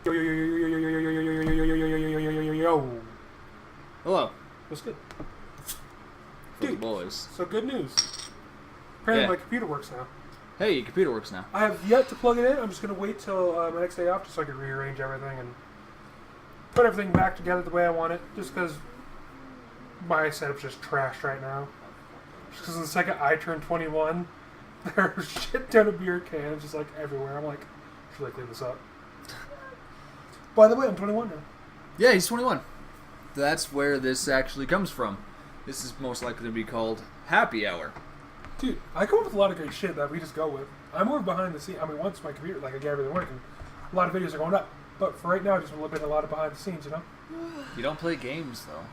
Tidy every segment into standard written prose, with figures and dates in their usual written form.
Yo, yo, yo, yo, yo, yo, yo, yo, yo, yo, yo, yo, yo, yo, yo, yo, yo, yo, yo. Hello. What's good? For the Dude. boys. So good news. Apparently Yeah. my computer works now. Hey, your computer works now. I have yet to plug it in. I'm just going to wait till my next day off just so I can rearrange everything and put everything back together the way I want it. Just because my setup's just trashed right now. Just because the second I turn 21, there's a shit ton of beer cans just like everywhere. I'm like, should I clean this up? By the way, I'm 21 now. Yeah, he's 21. That's where this actually comes from. This is most likely to be called Happy Hour. Dude, I come up with a lot of great shit that we just go with. I'm more behind the scenes. I mean, once my computer, like I get everything working, a lot of videos are going up. But for right now, I just want to look at a lot of behind the scenes, you know? You don't play games, though.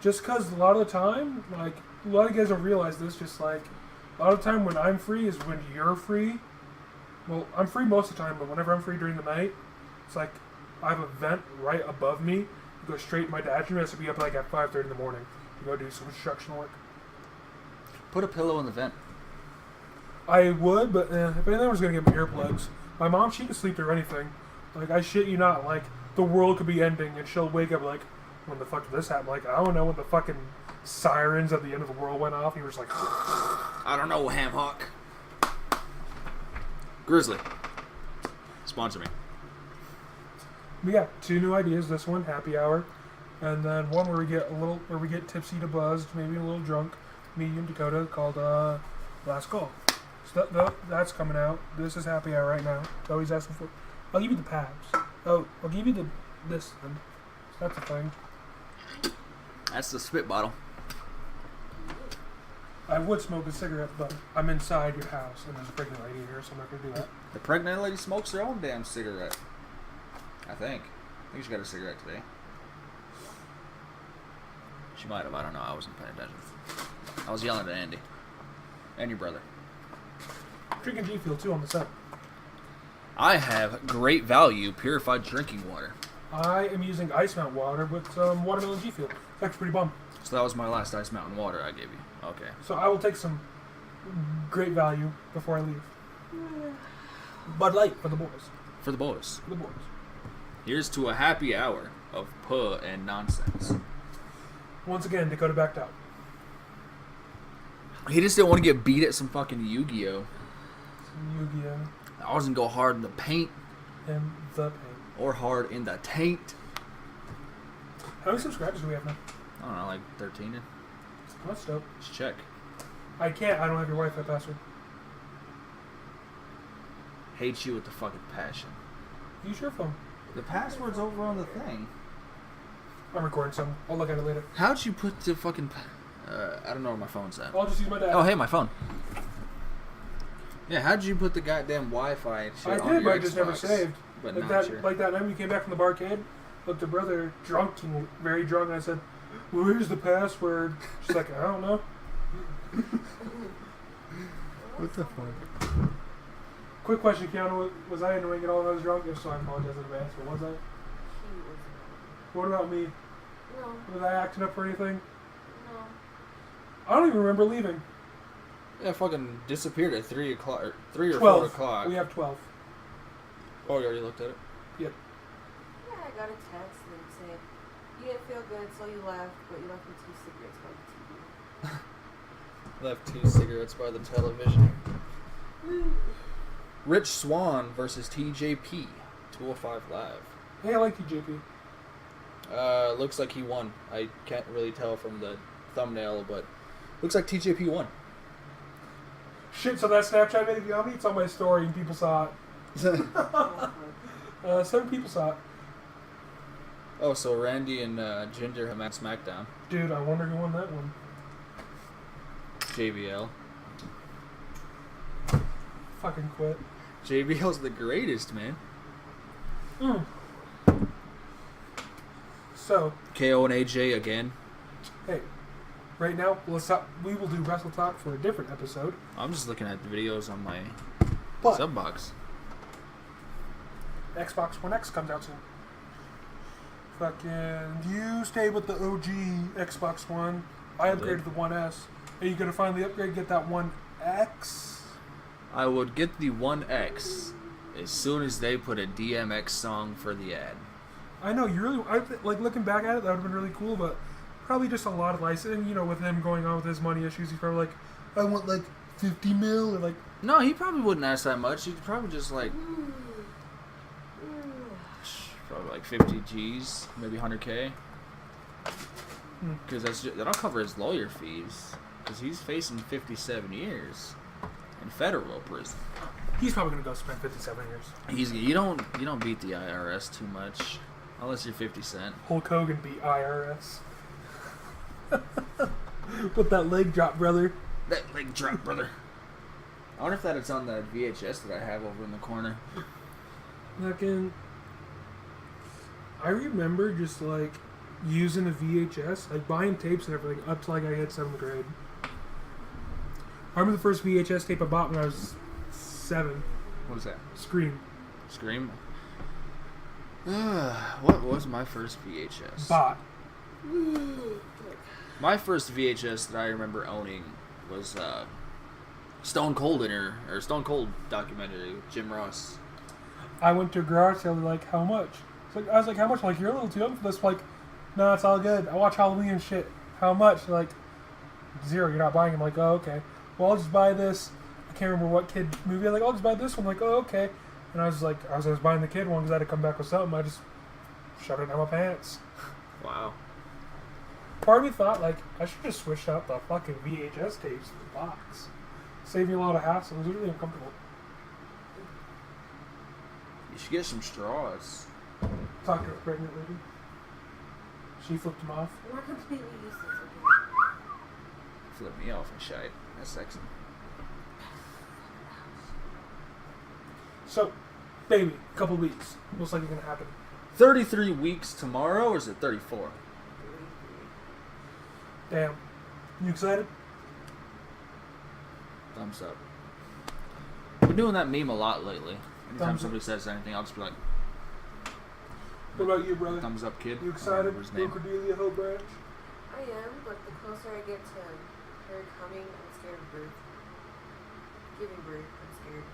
Just because a lot of the time, like, a lot of you guys don't realize this, just like, a lot of the time when I'm free is when you're free. Well, I'm free most of the time, but whenever I'm free during the night, it's like, I have a vent right above me. You go straight in my dad's room. It has to be up like at 5:30 in the morning to go do some construction work. Put a pillow in the vent. I would, but if anything was going to give me earplugs, my mom, she can sleep through anything. Like, I shit you not, like, the world could be ending, and she'll wake up like, when the fuck did this happen? Like, I don't know, when the fucking sirens at the end of the world went off, and you were just like, I don't know, Ham Hawk. Grizzly. Sponsor me. we got 2 new ideas. This one, happy hour, and then one where we get tipsy to buzzed, maybe a little drunk, medium Dakota, called Last Call. So that's coming out. This is happy hour right now. So he's asking for. I'll give you the pads. Oh, I'll give you this. Then. That's the thing. That's the spit bottle. I would smoke a cigarette, but I'm inside your house, and there's a pregnant lady here, so I'm not gonna do that. The pregnant lady smokes her own damn cigarette. I think she got a cigarette today. She might have. I don't know. I wasn't paying attention. I was yelling at Andy. And your brother. Drinking G Fuel too on the set. I have great value purified drinking water. I am using Ice Mountain water with some watermelon G Fuel. It's actually pretty bomb. So that was my last Ice Mountain water I gave you. Okay. So I will take some great value before I leave. Bud Light for the boys. For the boys. For the boys. Here's to a happy hour of puh and nonsense. Once again, Dakota backed out. He just didn't want to get beat at some fucking Yu-Gi-Oh. Some Yu-Gi-Oh! I wasn't go hard in the paint And the paint. or hard in the taint. How many subscribers do we have now? I don't know, like 13. That's dope. Just check. I can't. I don't have your Wi-Fi password. Hate you with the fucking passion. Use your phone. The password's over on the thing. I'm recording some. I'll look at it later. How'd you put the fucking... I don't know where my phone's at. I'll just use my dad. Oh, hey, my phone. Yeah, how'd you put the goddamn Wi-Fi and shit I on did, your but I just never Xbox, saved. But Like not that, your... like that night we came back from the barcade, looked at brother drunk and very drunk, and I said, "Well, here's the password." She's like, "I don't know." What the fuck? Quick question, Keanu: was I annoying at all when I was drunk? If so, I apologize in advance. But was I? He was What about me? no, Was I acting up for anything? no. I don't even remember leaving. Yeah, fucking disappeared at 3 o'clock, or 3 or 12. 4 o'clock. We have 12. Oh, you already looked at it? Yep. Yeah, I got a text and it said, "You didn't feel good, so you left, but you left me 2 cigarettes by the TV." Left 2 cigarettes by the television. Rich Swan versus TJP. 205 Live. Hey, I like TJP. Looks like he won. I can't really tell from the thumbnail, but looks like TJP won. Shit, so that Snapchat video of me, it's on my story and people saw it. 7 people saw it. Oh, so Randy and Ginger have met SmackDown. Dude, I wonder who won that one. JBL. Fucking quit. JBL's the greatest, man. So, KO and AJ again. hey, right now, we will do Wrestle Talk for a different episode. I'm just looking at the videos on my But sub box. Xbox One X comes out soon. Fucking, you stay with the OG Xbox One. I upgraded to the One S. Are you gonna finally upgrade? Get that One X? I would get the One X as soon as they put a DMX song for the ad. I know you really. Like looking back at it, that would have been really cool, but probably just a lot of license. And with him going on with his money issues, he's probably like, I want like 50 mil or like. No, he probably wouldn't ask that much. He'd probably just like probably like 50 G's, maybe 100K. Because that'll cover his lawyer fees. Because he's facing 57 years in federal prison. He's probably gonna go spend 57 years. You don't beat the IRS too much, unless you're 50 Cent. Hulk Hogan beat IRS. With that leg drop, brother. That leg drop, brother. I wonder if that is on the VHS that I have over in the corner. Fucking. I remember just like using a VHS, like buying tapes and everything up to like I hit 7th grade. I remember the first VHS tape I bought when I was 7. What was that? Scream. Scream? What was my first VHS? Bought. My first VHS that I remember owning was Stone Cold or Stone Cold documentary with Jim Ross. I went to a garage sale. They're like, how much? I was like, how much? Like, you're a little too young for this. Like, no, it's all good. I watch Halloween and shit. How much? They're like, 0. You're not buying them. I'm like, oh, okay. Well, I'll just buy this. I can't remember what kid movie. I'm like, I'll just buy this one. I'm like, oh, okay. And I was like, I was buying the kid one because I had to come back with something. I just shoved it down my pants. Wow. Part of me thought, like, I should just switch out the fucking VHS tapes to the box. Save me a lot of hassle. It was really uncomfortable. You should get some straws. Talk to a pregnant lady. She flipped him off. We're completely useless. Flip me off and shite. That's sexy. So, baby, couple weeks. Most likely gonna happen. 33 weeks tomorrow, or is it 34? Damn. You excited? Thumbs up. We're doing that meme a lot lately. Anytime Thumbs somebody says anything, I'll just be like, What about you, brother? thumbs up, kid. You I don't excited remember his for name. Cordelia Hope Branch? I am, but the closer I get to her coming, I'm scared of birth. Giving birth, I'm scared.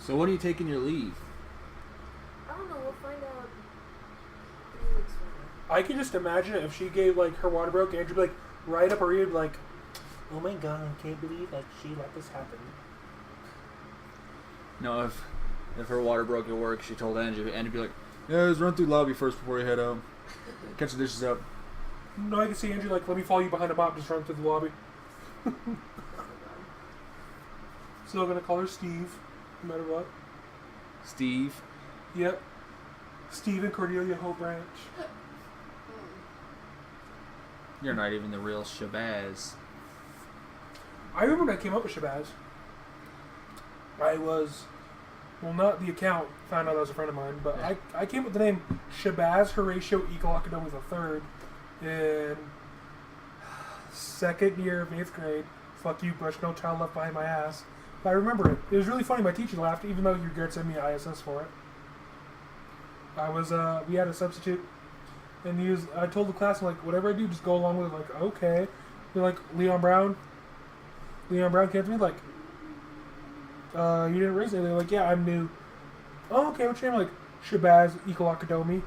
So when are you taking your leave? I don't know, we'll find out 3 weeks from now. I can just imagine it if she gave, like, her water broke, Andrew would be like, right up her ear, be like, oh my god, I can't believe, like, she let this happen. No, if her water broke at work, she told Andrew, and he'd be like, yeah, just run through the lobby first before you head home. Catch the dishes up. No, I can see Andrew, like, let me follow you behind a mop, just run through the lobby. Still gonna call her Steve, no matter what. Steve. Yep. Steve and Cordelia Hope Branch. You're not even the real Shabazz. I remember when I came up with Shabazz. I was, well, not the account, found out I was a friend of mine, but Yeah. I came up with the name Shabazz Horatio Eagle Academy III in 2nd year of 8th grade. Fuck you, Bush, no child left behind my ass. But I remember it. It was really funny. My teacher laughed, even though your Garrett sent me an ISS for it. We had a substitute, and I told the class, I'm like, whatever I do, just go along with it. Like, okay. They're like, Leon Brown came to me, like, you didn't raise it. They're like, yeah, I'm new. Oh, okay, what's your name? Like, Shabazz Eagle Academy.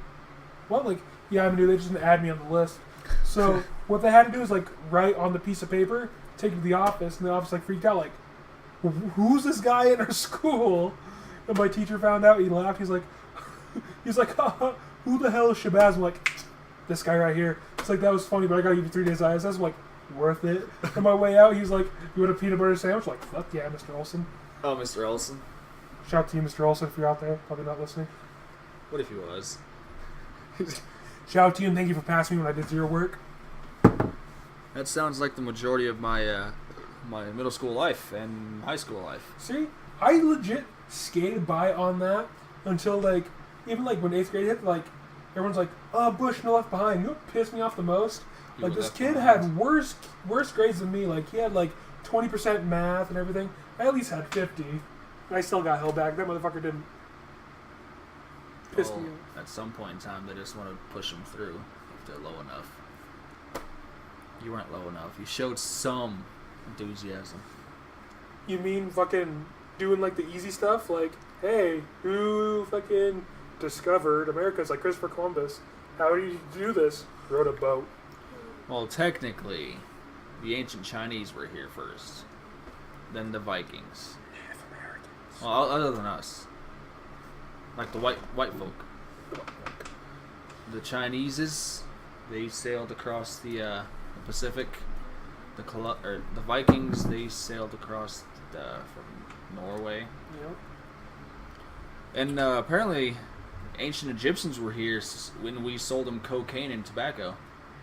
What? Like, yeah, I'm new. They just didn't add me on the list. So, what they had to do is, like, write on the piece of paper, take it to the office, and the office, like, freaked out, like, who's this guy in our school? And my teacher found out, he laughed, he's like, who the hell is Shabazz? I'm like, this guy right here. It's like, that was funny, but I gotta give you 3 days ISS. I'm like, worth it. On my way out, he's like, you want a peanut butter sandwich? Like, fuck yeah, Mr. Olson. Oh, Mr. Olson. Shout out to you, Mr. Olson, if you're out there. Probably not listening. What if he was? Shout out to you and thank you for passing me when I did zero work. That sounds like the majority of my my middle school life and high school life. See, I legit skated by on that until, like, even, like, when 8th grade hit, like, everyone's like, oh, Bush, no left behind. You know what pissed me off the most? You Like, were this left kid behind. had worse grades than me. Like, he had, like, 20% math and everything. I at least had 50. I still got held back. That motherfucker didn't. Pissed Well, me off. at some point in time, they just want to push them through if they're low enough. You weren't low enough. You showed some enthusiasm. You mean fucking doing like the easy stuff, like, hey, who fucking discovered America? It's like Christopher Columbus. How did he do this? Rode a boat. Well, technically, the ancient Chinese were here first, then the Vikings. Native Americans. Well, other than us, like the white folk. The Chineses, they sailed across the Pacific. The Vikings, they sailed across from Norway. Yep. And apparently, ancient Egyptians were here when we sold them cocaine and tobacco.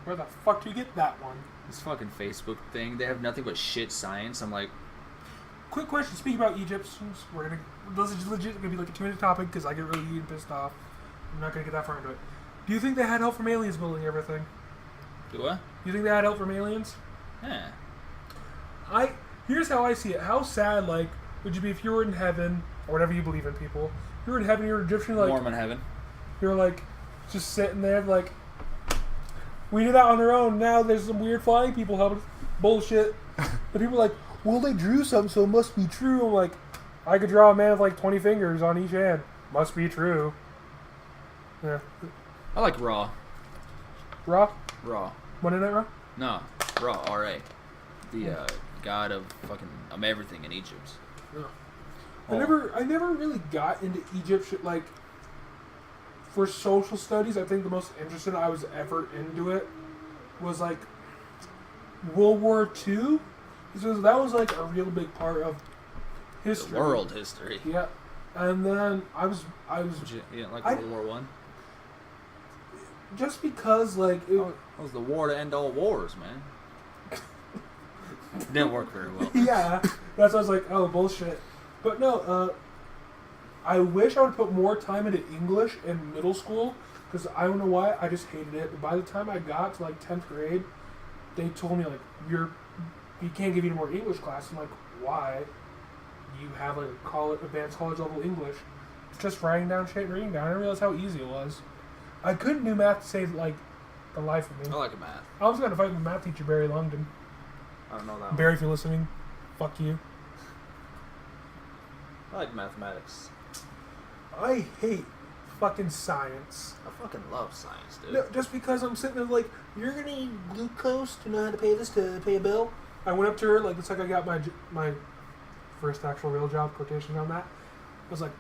Where the fuck do you get that one? This fucking Facebook thing, they have nothing but shit science. I'm like, Quick question. Speaking about Egyptians, this is legit gonna be like a 2-minute topic because I get really heated and pissed off. I'm not gonna get that far into it. Do you think they had help from aliens building everything? do what? Do you think they had help from aliens? Yeah. Here's how I see it. How sad, like, would you be if you were in heaven or whatever you believe in, people? You were in heaven, you're an Egyptian, like Mormon heaven. you're like just sitting there, like we did that on their own. Now there's some weird flying people helping. Bullshit. The people are like, well, they drew something, so it must be true. I'm like, I could draw a man with like 20 fingers on each hand. Must be true. Yeah. I like Raw. Raw? Raw. Monday Night Raw? No, Raw. R.A. The god of fucking everything in Egypt. Yeah. Oh. I never really got into Egypt like for social studies. I think the most interested I was ever into it was like World War II. Because that was like a real big part of history. The world history. Yeah. And then I was Yeah, like I- World War One. just because like it, That was the war to end all wars, man. Didn't work very well. yeah, that's why I was like, oh bullshit. But no, I wish I would put more time into English in middle school because I don't know why I just hated it. But by the time I got to like 10th grade, they told me like we can't give you any more English class. I'm like, why? You have like advanced college level English. It's just writing down shit and reading down. I didn't realize how easy it was. I couldn't do math to save like the life of me. I like math. I was gonna fight with math teacher Barry Longdon. I don't know that. Barry, if you're listening, fuck you. I like mathematics. I hate fucking science. I fucking love science, dude. No, just because I'm sitting there like, you're gonna need glucose to know how to pay this to pay a bill. I went up to her like it's like I got my first actual real job, quotation on that. I was like,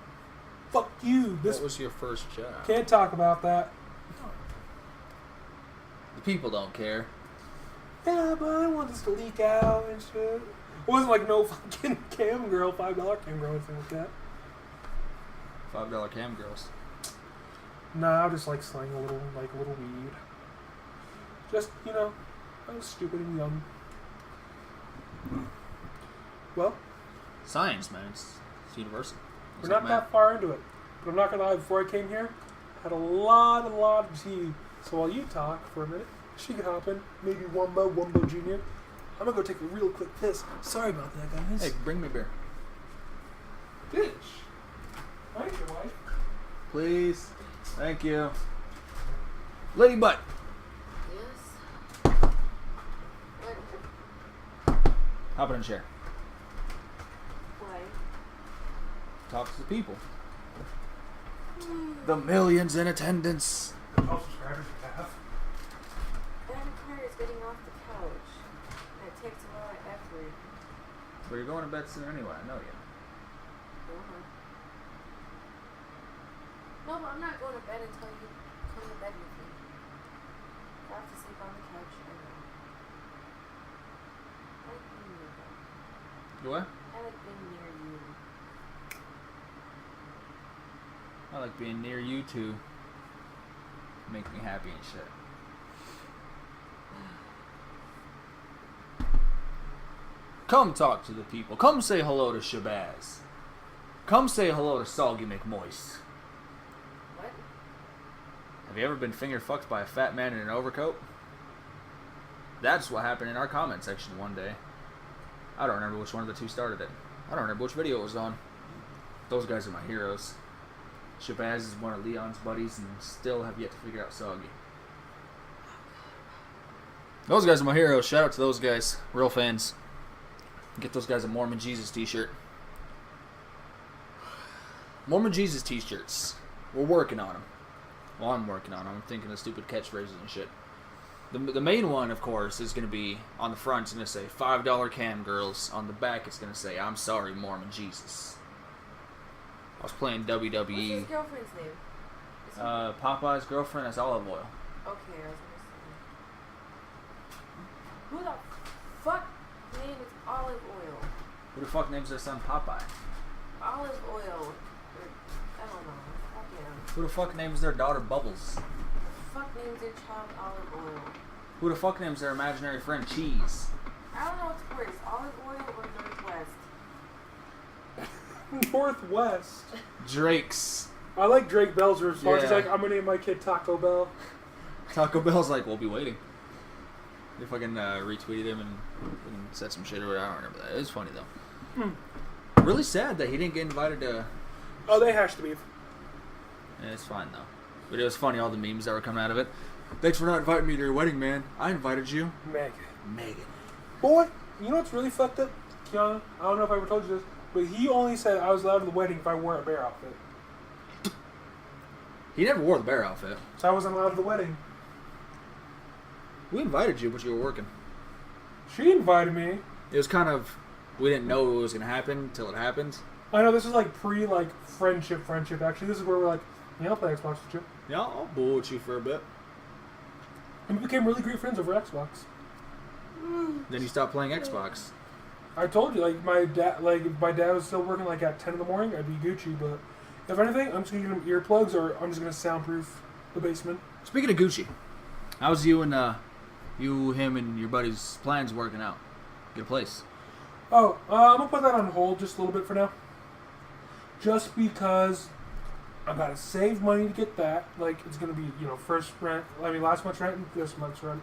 fuck you. This What was your first job? can't talk about that. The people don't care. Yeah, but I don't want this to leak out and shit. It wasn't like no fucking cam girl, $5 cam girl, or anything like that. $5 cam girls. Nah, I just like slang a little weed. Just, I was stupid and young. Well, Science, man. It's universal. It's we're like not math. that far into it. But I'm not gonna lie, before I came here, I had a lot of tea. So while you talk for a minute, she could hop in, maybe Wumbo Jr. I'm gonna go take a real quick piss. Sorry about that, guys. Hey, bring me beer. Bitch. Thank you, wife. Please. Thank you. Lady Butt. Yes. What? Hop in a chair. Why? Talk to the people. The millions in attendance. How subscribers you have? That requires getting off the couch. And it takes a lot of effort. Well, you're going to bed soon anyway. I know you. Uh-huh. No, but I'm not going to bed until you come to bed with me. If I have to sleep on the couch, I know. I like being near them. You what? I like being near you. I like being near you two. Make me happy and shit. Come talk to the people. Come say hello to Shabazz. Come say hello to Soggy McMoist. What? Have you ever been finger fucked by a fat man in an overcoat? That's what happened in our comment section one day. I don't remember which one of the two started it. I don't remember which video it was on. Those guys are my heroes. Shabazz is one of Leon's buddies and still have yet to figure out Soggy. Those guys are my heroes. Shout out to those guys. Real fans. Get those guys a Mormon Jesus t-shirt. Mormon Jesus t-shirts. We're working on them. Well, I'm working on them. I'm thinking of stupid catchphrases and shit. The main one, of course, is going to be on the front. It's going to say $5 cam girls. On the back, it's going to say I'm sorry, Mormon Jesus. I was playing What's his WWE. girlfriend's name? Is he- Popeye's girlfriend is olive oil. Okay, I was gonna say. Who the fuck name is Olive Oil? Who the fuck names their son Popeye? Olive Oil. I don't know. Fuck him. Who the fuck names their daughter Bubbles? Fuck names their child Olive Oil. Who the fuck names their imaginary friend Cheese? I don't know what's worse, Olive Oil or Northwest. Northwest. Drake's. I like Drake Bell's response. He's Yeah. like, I'm gonna name my kid Taco Bell. Taco Bell's like, we'll be waiting. They fucking retweeted him and said some shit or whatever. I don't remember that. It was funny though. Really sad that he didn't get invited to. Oh, they hashed the beef. Yeah, it's fine though. But it was funny, all the memes that were coming out of it. Thanks for not inviting me to your wedding, man. I invited you. Megan. Megan. Boy, you know what's really fucked up, Kiana? I don't know if I ever told you this, but he only said I was allowed to the wedding if I wore a bear outfit. He never wore the bear outfit. So I wasn't allowed to the wedding. We invited you, but you were working. She invited me. It was kind of, we didn't know what was going to happen until it happened. I know this is like friendship. Actually, this is where we're like, yeah, I'll play Xbox with you. Yeah, I'll bull with you for a bit. And we became really great friends over Xbox. Then you stopped playing Xbox. I told you, like my dad, if my dad was still working like at 10 in the morning, I'd be Gucci. But if anything, I'm just gonna get him earplugs, or I'm just gonna soundproof the basement. Speaking of Gucci, how's you and him and your buddy's plans working out? Get a place. Oh, I'm gonna put that on hold just a little bit for now. Just because I gotta save money to get that. Like it's gonna be, first rent. Last month's rent and this month's rent,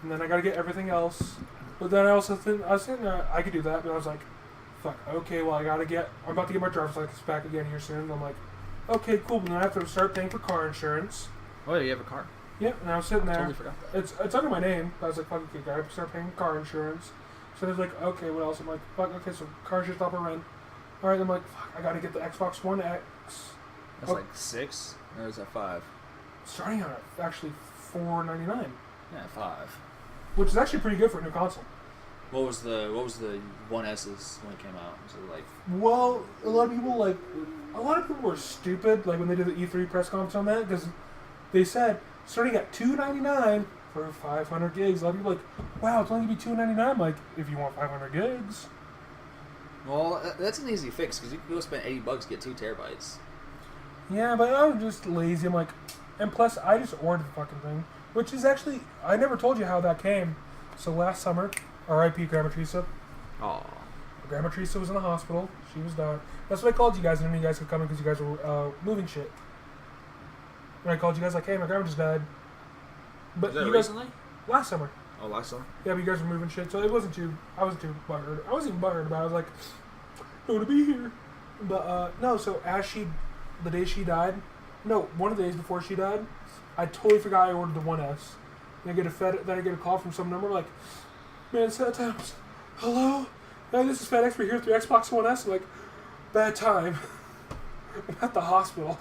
and then I gotta get everything else. But then I also think I was thinking I could do that, but I was like, fuck. Okay, well I'm about to get my driver's license back again here soon. And I'm like, okay, cool. But then I have to start paying for car insurance. Oh yeah, you have a car. Yeah, and I was sitting there. Totally forgot that. It's under my name. I was like, fuck, okay, I have to start paying car insurance. So I was like, okay, what else? I'm like, fuck, okay, so car insurance, stop and rent. All right, I'm like, fuck, I gotta get the Xbox One X. That's like 6, or is that 5? Starting out at actually $4.99, Yeah, 5. which is actually pretty good for a new console. What was the 1S's when it came out? Was it like Well, a lot of people were stupid, like when they did the E3 press conference on that, because they said starting at $2.99 for 500 gigs. A lot of people were like, wow, it's only gonna be $2.99. Like, if you want 500 gigs. Well, that's an easy fix because you can go spend $80 to get 2 terabytes. Yeah, but I'm just lazy. I'm like, and plus, I just ordered the fucking thing, which is actually, I never told you how that came. So last summer, R.I.P. Grandma Teresa. Oh. Grandma Teresa was in the hospital. She was dying. That's why I called you guys, and then you guys could come in because you guys were moving shit. And I called you guys like, hey, my grandma just died. But Was that you guys, recently? last summer. Oh, last summer? Yeah, but you guys were moving shit, so I wasn't too butthurt. I wasn't even butthurt about it. I was like, I want to be here. But, no, so the day she died, one of the days before she died, I totally forgot I ordered the 1S. Then I get a call from some number like, man, it's that time. Hello? Hey, this is FedEx. We're here through Xbox One S. I'm like, bad time. I'm at the hospital.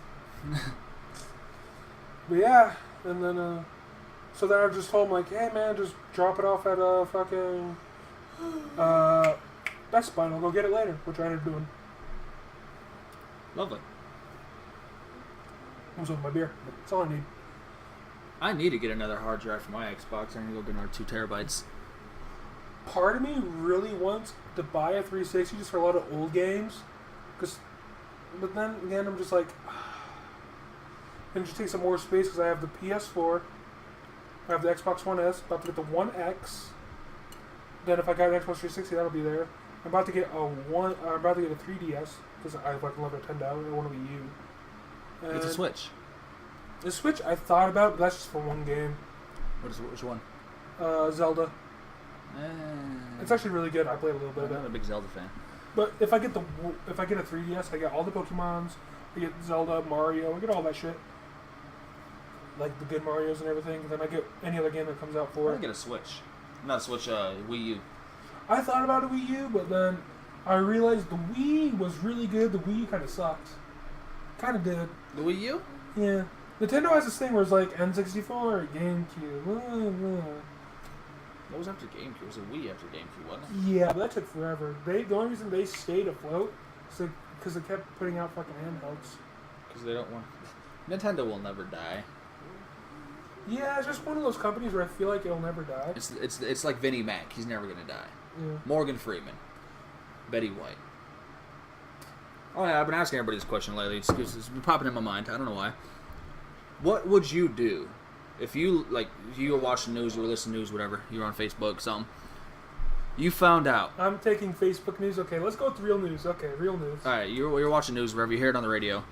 But yeah, and then, so then I just told him like, hey man, just drop it off at fucking, Best Buy and I'll go get it later, which I ended up doing. Lovely. I was with my beer. That's all I need. I need to get another hard drive for my Xbox. I need to go get another 2 terabytes. Part of me really wants to buy a 360 just for a lot of old games, but then again I'm just like, and just take some more space because I have the PS4, I have the Xbox One S, about to get the One X. Then if I got an Xbox 360, that'll be there. I'm about to get a 3DS because I fucking love Nintendo. I want a Wii U. It's a Switch. The Switch I thought about, but that's just for one game. Which one? Zelda. It's actually really good. I played a little bit I'm of not a it. big Zelda fan. But if I get a 3DS, I get all the Pokemons. I get Zelda, Mario. I get all that shit. Like the good Marios and everything. And then I get any other game that comes out for I it. get a Switch. Not a Switch, Wii U. I thought about a Wii U, but then I realized the Wii was really good. The Wii U kind of sucked. Kind of did. The Wii U? Yeah. Nintendo has this thing where it's like N64, GameCube. What was after GameCube? It was a Wii after GameCube, wasn't it? Yeah, but that took forever. The only reason they stayed afloat is because they kept putting out fucking handhelds. Because they don't want... Nintendo will never die. Yeah, it's just one of those companies where I feel like it'll never die. It's like Vinnie Mac. He's never going to die. Yeah. Morgan Freeman. Betty White. Oh yeah, I've been asking everybody this question lately. It's been popping in my mind. I don't know why. What would you do if you were watching news, you were listening to news, whatever, you were on Facebook, something, you found out. I'm taking Facebook news. Okay, let's go with real news. Okay, real news. All right, you're watching news, wherever you hear it on the radio.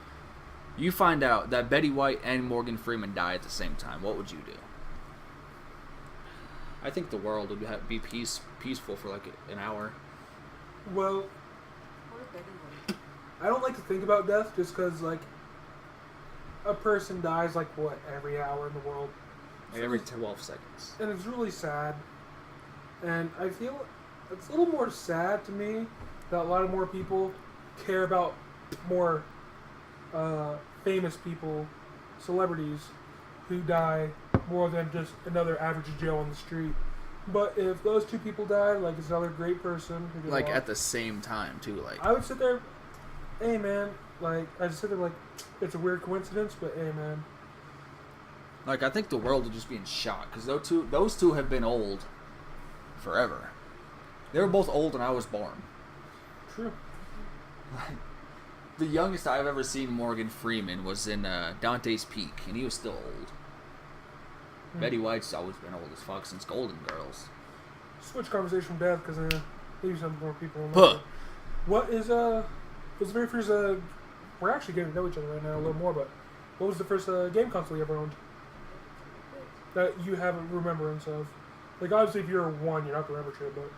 You find out that Betty White and Morgan Freeman die at the same time. What would you do? I think the world would be peaceful for like an hour. Well, Poor Betty White. I don't like to think about death just because, like, a person dies, like, what, every hour in the world? Like every 12 seconds. And it's really sad. And I feel it's a little more sad to me that a lot of more people care about more famous people, celebrities, who die more than just another average Joe on the street. But if those two people died, like, it's another great person who did Like a lot. at the same time too. Like I would sit there, hey man, like, I'd sit there like, it's a weird coincidence, but hey man. Like I think the world would just be in shock because those two have been old forever. They were both old when I was born. True. The youngest I've ever seen Morgan Freeman was in Dante's Peak, and he was still old. Betty White's always been old as fuck since Golden Girls. Switch conversation from death because maybe some more people. Huh. What is was the very first we're actually getting to know each other right now a little more, but what was the first game console you ever owned that you have a remembrance of? Like, obviously if you're one, you're not the remember shit, but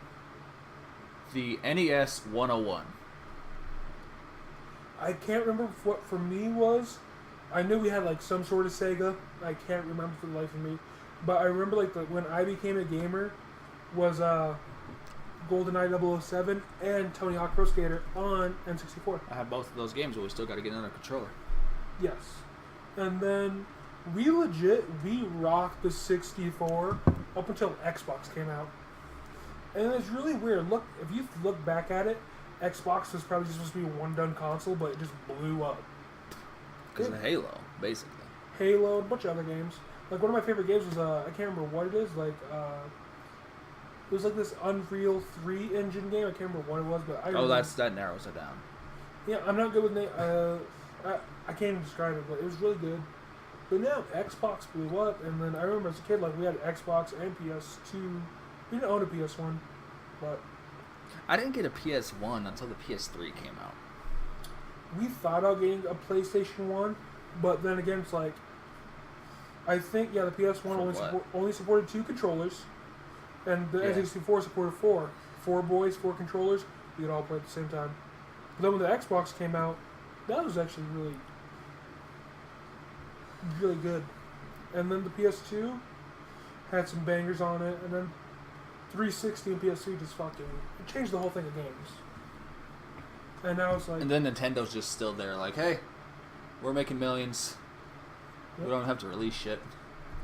The NES 101. I can't remember what for me was. I knew we had like some sort of Sega. I can't remember for the life of me. But I remember like when I became a gamer was GoldenEye 007 and Tony Hawk Pro Skater on N64. I have both of those games, but we still got to get another controller. Yes. And then we rocked the 64 up until Xbox came out. And it's really weird. Look, if you look back at it, Xbox was probably just supposed to be a one-done console, but it just blew up. Because of Halo, basically. Halo, and a bunch of other games. Like, one of my favorite games was, I can't remember what it is, like, it was like this Unreal 3 engine game. I can't remember what it was, but I remember. That narrows it down. Yeah, I'm not good with name. I can't even describe it, but it was really good. But now, Xbox blew up, and then I remember as a kid, like, we had Xbox and PS2. We didn't own a PS1, but I didn't get a PS1 until the PS3 came out. we thought about getting a PlayStation 1, but then again, it's like, I think, yeah, the PS1 only supported 2 controllers, and the N64 supported 4. 4 boys, 4 controllers, you could all play at the same time. But then when the Xbox came out, that was actually really, really good. And then the PS2 had some bangers on it, and then 360 and PS3 just fucking, it changed the whole thing of games. And now it's like... And then Nintendo's just still there, like, hey, we're making millions. Yep. We don't have to release shit.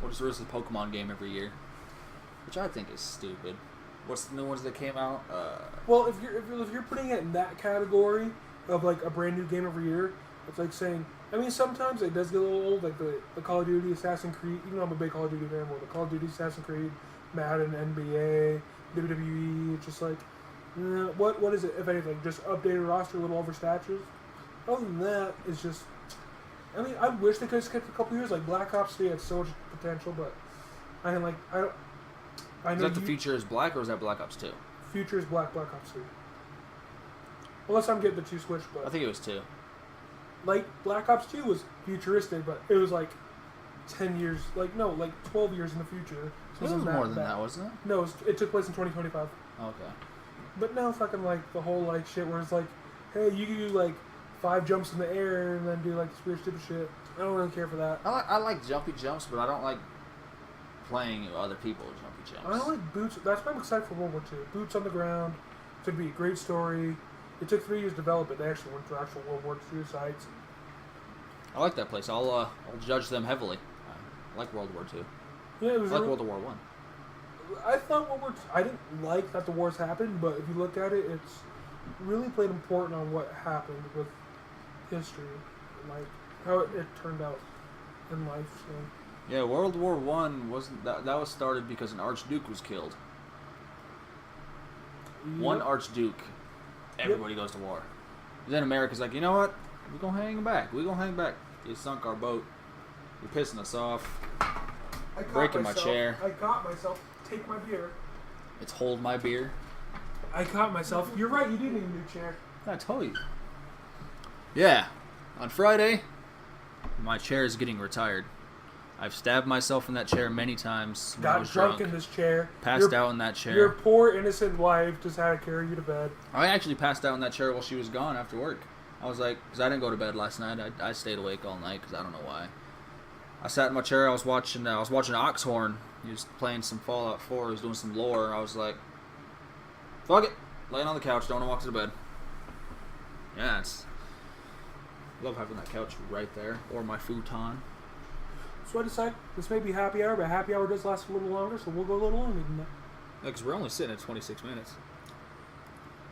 We'll just release a Pokemon game every year. Which I think is stupid. What's the new ones that came out? Well, if you're putting it in that category of like a brand new game every year, it's like saying, I mean, sometimes it does get a little old, like the Call of Duty, Assassin's Creed, even though I'm a big Call of Duty fan, the Call of Duty, Assassin's Creed, Madden, NBA, WWE, it's just like, what is it, if anything, just updated roster, a little overstatured? Other than that, it's just, I mean, I wish they could have skipped a couple years, like Black Ops 3 had so much potential, but I know is that the Future is Black, or is that Black Ops 2? Future is Black Ops 3. Unless I'm getting the two switched, but I think it was 2. like Black Ops 2 was futuristic, but it was like 10 years, like 12 years in the future. So It was wasn't more than bad. that, wasn't it? No, it took place in 2025. Okay. But now fucking like the whole like shit where it's like, hey, you can do like 5 jumps in the air and then do like this weird stupid shit. I don't really care for that. I like jumpy jumps, but I don't like playing other people jumpy jumps. I don't like boots. That's why I'm excited for World War II. Boots on the ground. It's gonna be a great story. It took 3 years to develop it. They actually went to actual World War II sites. I like that place. I'll judge them heavily. I like World War II. Yeah, it was. I like really, World War One. I thought I didn't like that the wars happened, but if you look at it, it's really played important on what happened with history, like how it turned out in life. So. Yeah, World War One wasn't that was started because an archduke was killed. One Yep. archduke, everybody goes to war. Then America's like, you know what? We're gonna hang back. You sunk our boat. You're pissing us off. I caught Breaking my myself- chair. I caught myself. Take my beer. It's hold my beer. I caught myself. You're right. You do need a new chair. I told you. Yeah, on Friday, my chair is getting retired. I've stabbed myself in that chair many times when I Got was drunk drunk. in this chair. Passed Your- out in that chair. Your poor innocent wife just had to carry you to bed. I actually passed out in that chair while she was gone after work. I was like, because I didn't go to bed last night. I stayed awake all night because I don't know why. I sat in my chair. I was watching Oxhorn. He was playing some Fallout 4. He was doing some lore. I was like, fuck it. Laying on the couch. Don't want to walk to the bed. Yeah, love having that couch right there. Or my futon. So I decided this may be happy hour, but happy hour does last a little longer, so we'll go a little longer than that. Yeah, because we're only sitting at 26 minutes.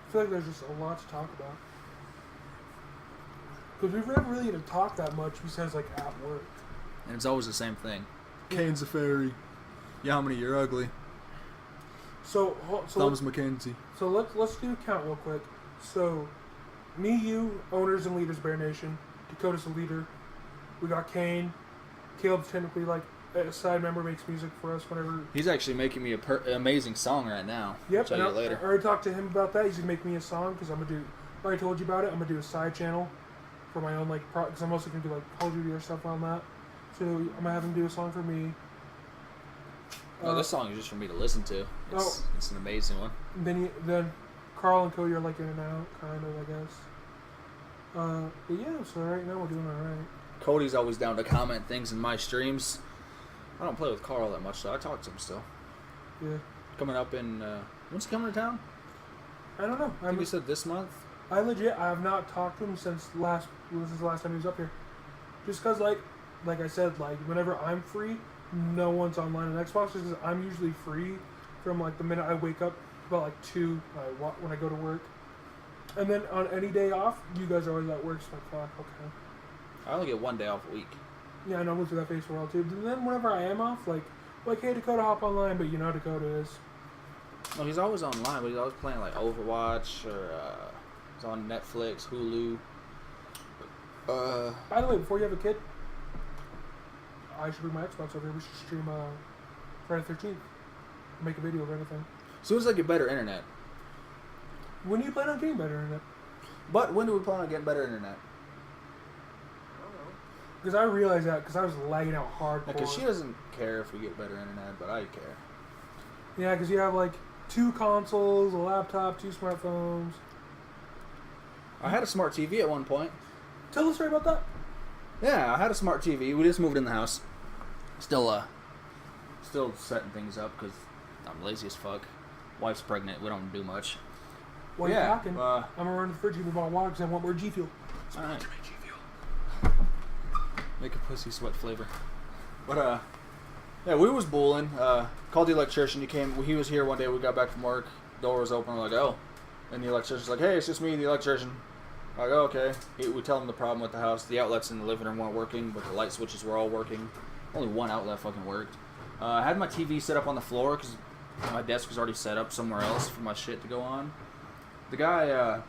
I feel like there's just a lot to talk about. Because we've never really had to talk that much besides like at work. And it's always the same thing. Kane's a fairy. Yamini, you're ugly. So McKenzie. So let's do a count real quick. So, me, you, owners and leaders, Bear Nation. Dakota's the leader. We got Kane. Caleb's technically like a side member, makes music for us whenever. He's actually making me an amazing song right now. Yep. I'll tell you and later. I already talked to him about that. He's gonna make me a song because I'm gonna do. I already told you about it. I'm gonna do a side channel for my own like because I'm also gonna do like Call of Duty or stuff on that. So I'm gonna have him do a song for me. No, this song is just for me to listen to. It's an amazing one. Then Carl and Cody are like in and out, kind of, I guess. But yeah, so right now we're doing alright. Cody's always down to comment things in my streams. I don't play with Carl that much, so I talk to him still. Yeah. Coming up in, when's he coming to town? I don't know. I think he said this month. I have not talked to him since the last time he was up here. Just because, like I said, like, whenever I'm free, no one's online on Xbox, just because I'm usually free from, like, the minute I wake up, about, like, 2 when I go to work. And then on any day off, you guys are always at work, so like, fuck, okay. I only get one day off a week. Yeah, I know, I went through that phase for a while, too. And then whenever I am off, like, hey, Dakota, hop online, but you know how Dakota is. No, he's always online, but he's always playing, like, Overwatch, or, he's on Netflix, Hulu. By the way, before you have a kid, I should bring my Xbox over here. We should stream Friday the 13th. Make a video of everything. As soon as I get better internet. When do you plan on getting better internet? But when do we plan on getting better internet? Because I realized that because I was lagging out hardcore. Because she doesn't care if we get better internet, but I care. Yeah, because you have like 2 consoles, a laptop, 2 smartphones. I had a smart TV at one point. Tell the story about that. Yeah, I had a smart TV. We just moved in the house. Still setting things up because I'm lazy as fuck. Wife's pregnant. We don't do much. While Yeah, you're talking, I'm going to run to the fridge and move on water because I want more G Fuel. All right. Make a pussy sweat flavor. But, yeah, we was bowling. Called the electrician. He was here one day. We got back from work. Door was open. We're like, oh. And the electrician's like, hey, it's just me, the electrician. Like, oh, okay. We tell him the problem with the house. The outlets in the living room weren't working, but the light switches were all working. Only one outlet fucking worked. I had my TV set up on the floor because my desk was already set up somewhere else for my shit to go on. The guy,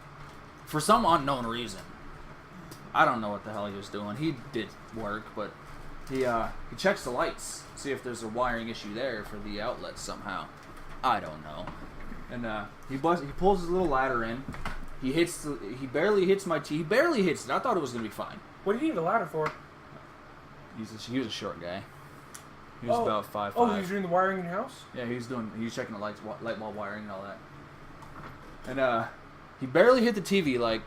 for some unknown reason, I don't know what the hell he was doing. He did work, but he checks the lights, see if there's a wiring issue there for the outlets somehow. I don't know. And he pulls his little ladder in. He barely hits my TV. He barely hits it. I thought it was gonna be fine. What do you need the ladder for? He was a short guy. He was about 5'5". Oh, he was doing the wiring in your house? Yeah, he was checking the light bulb wiring and all that. And he barely hit the TV,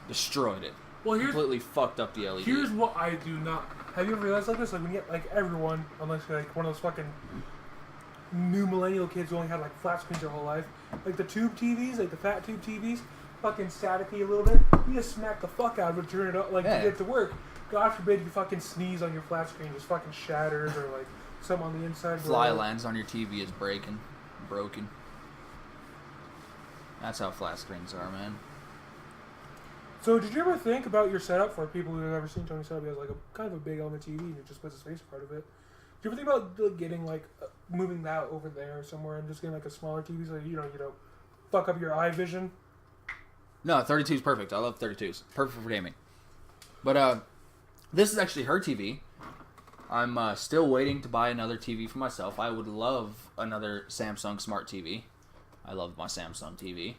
destroyed it. Well, Completely fucked up the LED. Here's what I do not. Have you ever realized like this? Like when you get like everyone, unless you're like one of those fucking new millennial kids who only had like flat screens their whole life, like the tube TVs, like the fat tube TVs, fucking staticky a little bit, you just smack the fuck out of it, turn it up, like, Yeah. to get it to work. God forbid you fucking sneeze on your flat screen, just fucking shatters, or, like, something on the inside. Fly where- lands on your TV is broken. That's how flat screens are, man. So, did you ever think about your setup for people who have never seen Tony setup? He has, like, a kind of a big element TV, and it just puts his face in front of it. Did you ever think about like, getting, like, moving that over there somewhere and just getting, like, a smaller TV so you don't fuck up your eye vision? No, 32 is perfect. I love 32s. Perfect for gaming. But this is actually her TV. I'm still waiting to buy another TV for myself. I would love another Samsung Smart TV. I love my Samsung TV.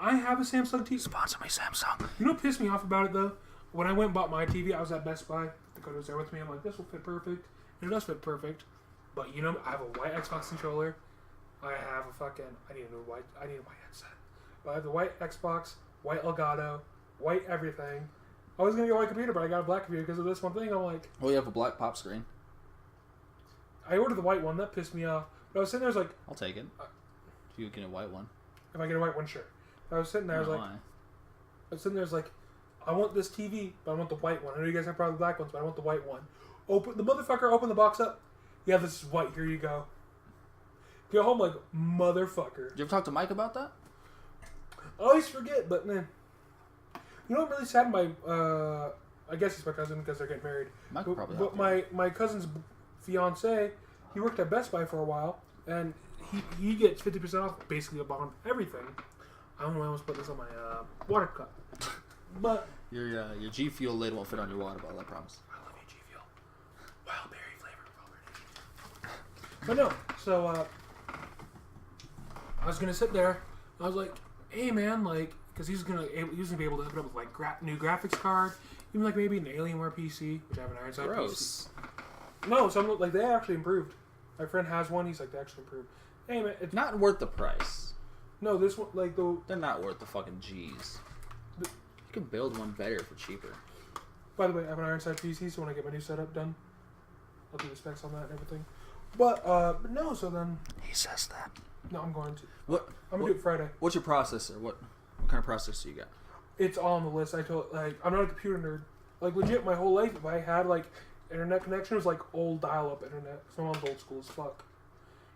I have a Samsung TV. Sponsor me, Samsung. You know what pissed me off about it, though? When I went and bought my TV, I was at Best Buy. Dakota was there with me. I'm like, this will fit perfect. And it does fit perfect. But, you know, I have a white Xbox controller. I have a fucking... I need a white headset. But I have the white Xbox, white Elgato, white everything. I was going to get a white computer, but I got a black computer because of this one thing. I'm like... Well, you have a black pop screen. I ordered the white one. That pissed me off. But I was sitting there, I was like... I'll take it. If you get a white one. If I get a white one, sure. I was sitting there, I was like... Why? I was sitting there, I was like, I want this TV, but I want the white one. I know you guys have probably black ones, but I want the white one. The motherfucker opened the box up. Yeah, this is white. Here you go. Go home like, motherfucker. Did you ever talk to Mike about that? I always forget, but man. You know what really saddened my, I guess he's my cousin because they're getting married. Mike would probably But help my cousin's fiance, he worked at Best Buy for a while, and he gets 50% off basically upon everything. I don't know why I almost put this on my water cup. But Your G Fuel lid won't fit on your water bottle, I promise. I love you, G Fuel. Wild berry flavor. But no, so I was gonna sit there. I was like, "Hey, man, like, because he was gonna be able to hook it up with like new graphics card, even like maybe an Alienware PC, which I have an Ironside Gross. PC. No, some like they actually improved. My friend has one. He's like, they actually improved. Hey, man, it's Not worth the price. no this one like the. They're not worth the fucking G's. You can build one better for cheaper. By the way, I have an Ironside PC, so when I get my new setup done, I'll do the specs on that and everything. But no, so then He says that. no, I'm going to. What? I'm gonna do it Friday. What's your processor? What kind of processor you got? It's all on the list. I told I'm not a computer nerd. Like legit, my whole life, if I had like internet connection, it was like old dial-up internet. So my mom's old school as fuck.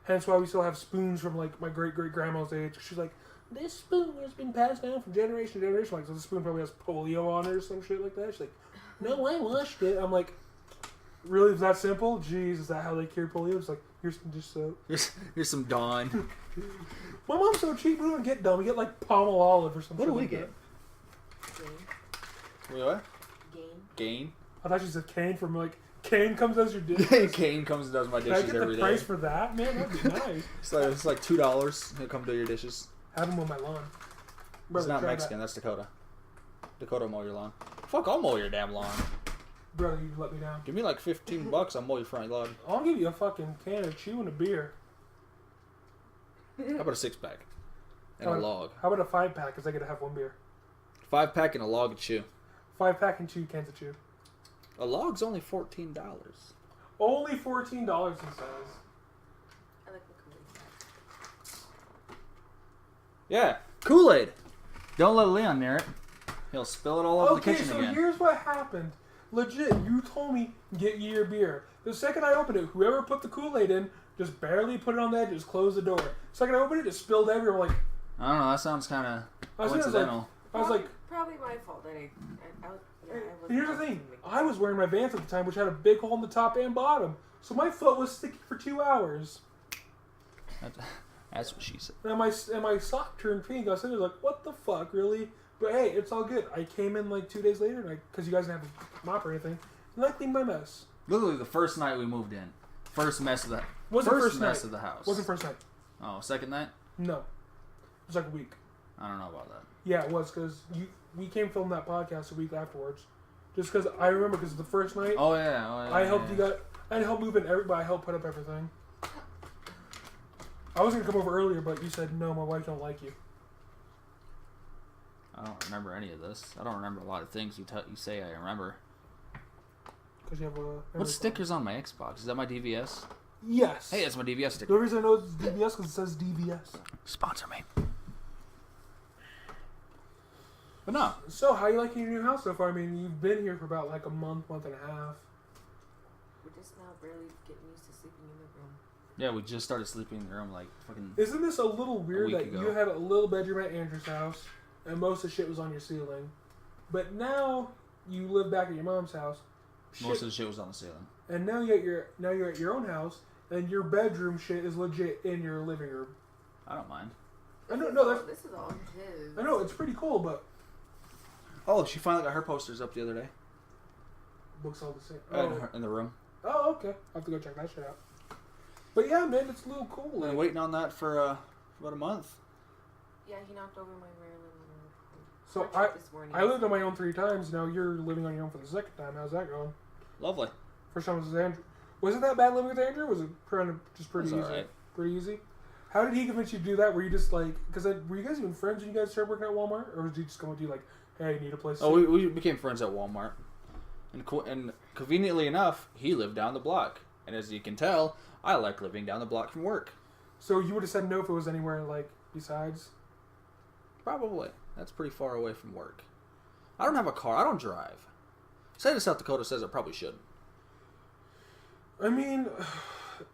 Hence why we still have spoons from like my great grandma's age. She's like, this spoon has been passed down from generation to generation. Like, so the spoon probably has polio on it or some shit like that. She's like, no, I washed it. I'm like, really? Is that simple? Jeez, is that how they cure polio? It's like, here's some dish soap. Here's some Dawn. My mom's so cheap. We don't get dumb. We get like Palmolive or something. What do we like get? that. Game. What? Game. Gain? I thought she said Kane from like Kane comes as your dish. Kane comes and does my Can I dishes get every the day. price for that, man? That'd be nice. It's like $2. He'll come do your dishes. Have him on my lawn. It's Brother, not try Mexican. That's Dakota. Dakota will mow your lawn. Fuck, I'll mow your damn lawn. That. Brother, you let me down. Give me like $15. I'll mow your front lawn. I'll give you a fucking can of chew and a beer. How about a 6-pack and a log? How about a 5-pack? Because I get to have one beer. 5-pack and a log of chew. 5-pack and 2 cans of chew. A log's only $14. Only $14, he says. I like the Kool-Aid. Yeah, Kool-Aid. Don't let Leon near it. He'll spill it all over the Okay, kitchen so again. here's what happened. Legit, you told me, get you your beer. The second I opened it, whoever put the Kool-Aid in, just barely put it on the edge, just closed the door. The second I opened it, it spilled everywhere. I'm like, I don't know. That sounds kind of I was coincidental. Probably my fault. I was. Yeah, I was here's the thing. I was wearing my Vans at the time, which had a big hole in the top and bottom. So my foot was sticky for 2 hours. That's what she said. And my sock turned pink. I was sitting there like, what the fuck, really? But hey, it's all good. I came in like 2 days later, and because you guys didn't have a mop or anything, and I cleaned my mess. Literally the first night we moved in. First mess of the Wasn't first first mess night. of the house. Wasn't first night. Oh, second night? No. It was like a week. I don't know about that. Yeah, it was because we came film that podcast a week afterwards. Just because I remember, because the first night Oh yeah. I helped you guys. I helped move in everybody. I helped put up everything. I was gonna come over earlier, but you said no. My wife don't like you. I don't remember any of this. I don't remember a lot of things you say I remember. Because you have a. What sticker's on my Xbox? Is that my DVS? Yes. Hey, that's my DVS The sticker. only reason I know it's DVS because it says DVS. Sponsor me. But no. So, how you liking your new house so far? I mean, you've been here for about like a month and a half. We're just now barely getting used to sleeping in the room. Yeah, we just started sleeping in the room like fucking. Isn't this a little weird week that ago. you had a little bedroom at Andrew's house and most of the shit was on your ceiling, but now you live back at your mom's house. Most of the shit was on the ceiling. And now you're at your own house and your bedroom shit is legit in your living room. I don't mind. I know, no, that's This is all his. I know it's pretty cool, but Oh, she finally got her posters up the other day. looks all the same. In the room. Oh, okay. I'll have to go check that shit out. But yeah, man, it's a little cool. Been Like, waiting on that for about a month. Yeah, he knocked over my Maryland. so This morning. I lived on my own 3 times. Now you're living on your own for the second time. How's that going? Lovely. First time was with Andrew. Was it that bad living with Andrew? Was it just pretty It easy? was alright. Pretty easy. How did he convince you to do that? Were you just like, because were you guys even friends when you guys started working at Walmart, or was he just going to you like, hey, you need a place? To Oh, sleep? we became friends at Walmart, and conveniently enough, he lived down the block. And as you can tell, I like living down the block from work. So you would have said no if it was anywhere like besides. Probably. That's pretty far away from work. I don't have a car. I don't drive. State of South Dakota says I probably should. I mean,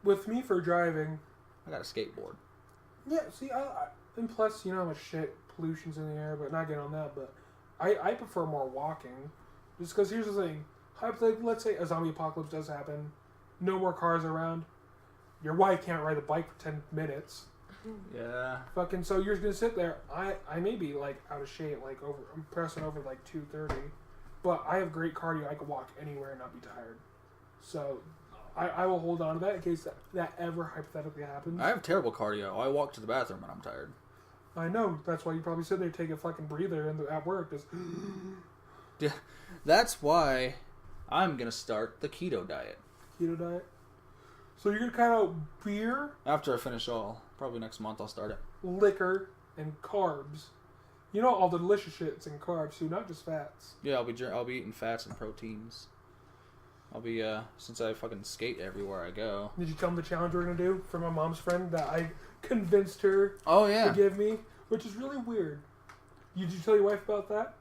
with me for driving, I got a skateboard. yeah. See, and plus, you know how much shit pollution's in the air, but not getting on that. But I prefer more walking, just because here's the thing. Hypothetically, let's say a zombie apocalypse does happen, no more cars around. Your wife can't ride the bike for 10 minutes. Yeah. Fucking, so you're gonna sit there. I may be like out of shape, like I'm pressing over like 230, but I have great cardio. I can walk anywhere and not be tired. So I will hold on to that in case that ever hypothetically happens. I have terrible cardio. I walk to the bathroom when I'm tired. I know, that's why you probably sit there, take a fucking breather at work. Just Yeah. That's why I'm going to start the keto diet. keto diet. So you're gonna cut out beer, After I finish all. Probably next month I'll start it. liquor, and carbs. You know all the delicious shit's in carbs too, not just fats. Yeah, I'll be eating fats and proteins. I'll be since I fucking skate everywhere I go. Did you tell them the challenge we're gonna do for my mom's friend that I convinced her Oh to yeah. give me, which is really weird. Did you tell your wife about that?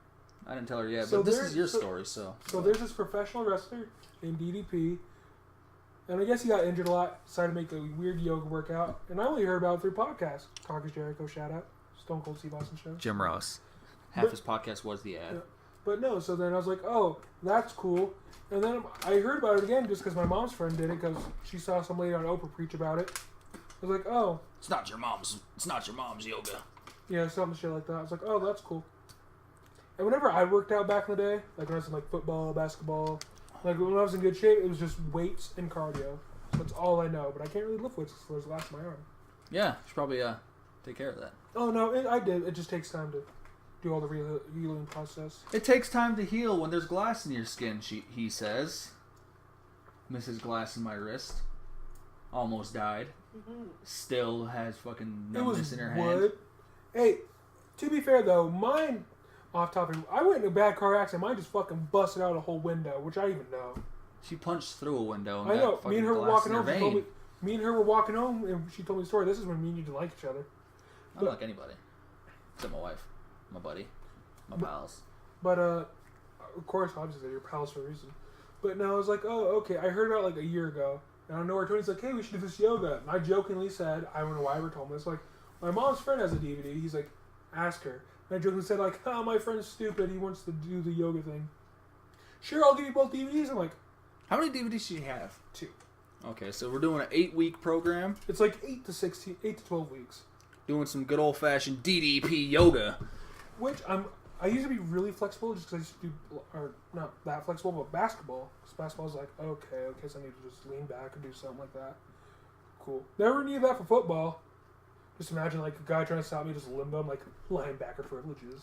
I didn't tell her yet, So but this there- is your so- story, so. So there's this professional wrestler named DDP, and I guess he got injured a lot, decided to make a weird yoga workout, and I only heard about it through podcasts. Conquers Jericho, shout out. Stone Cold Steve Austin show. Jim Ross. Half But- his podcast was the ad. Yeah. But no, so then I was like, oh, that's cool. And then I heard about it again just because my mom's friend did it because she saw some lady on Oprah preach about it. I was like, oh, It's not your mom's yoga. yeah, something shit like that. I was like, oh, that's cool. And whenever I worked out back in the day, like when I was in like football, basketball, like when I was in good shape, it was just weights and cardio. So that's all I know. But I can't really lift weights because the last of my arm. Yeah, should probably take care of that. Oh no, I did. It just takes time to do all the healing process. It takes time to heal when there's glass in your skin, he says. Mrs. Glass in my wrist. Almost died. Still has fucking It was numbness in her wood. hand. Hey, to be fair though, mine off topic. I went in a bad car accident. Mine just fucking busted out a whole window, which I even know. She punched through a window and I got know. fucking Me and her were glass walking in her home. She told vein. me and her were walking home, and she told me the story. This is when me and you didn't like each other. I don't like anybody. Except my wife. My buddy. My pals. But of course, obviously, you're pals for a reason. But no, I was like, oh, okay. I heard about it like a year ago, and I know where Tony's like, hey, we should do this yoga. And I jokingly said, I don't know why I ever told him this. Like, my mom's friend has a DVD. He's like, ask her. And I jokingly said, like, oh, my friend's stupid. He wants to do the yoga thing. Sure, I'll give you both DVDs. I'm like, How many DVDs do you have? 2. Okay, so we're doing an 8-week program. It's like 8 to 12 weeks. Doing some good old-fashioned DDP yoga. Which I used to be really flexible just because I used to do, or not that flexible, but basketball. Because basketball's like, okay, so I need to just lean back and do something like that. Cool. Never needed that for football. Just imagine like a guy trying to stop me, just limbo. I'm like, linebacker privileges.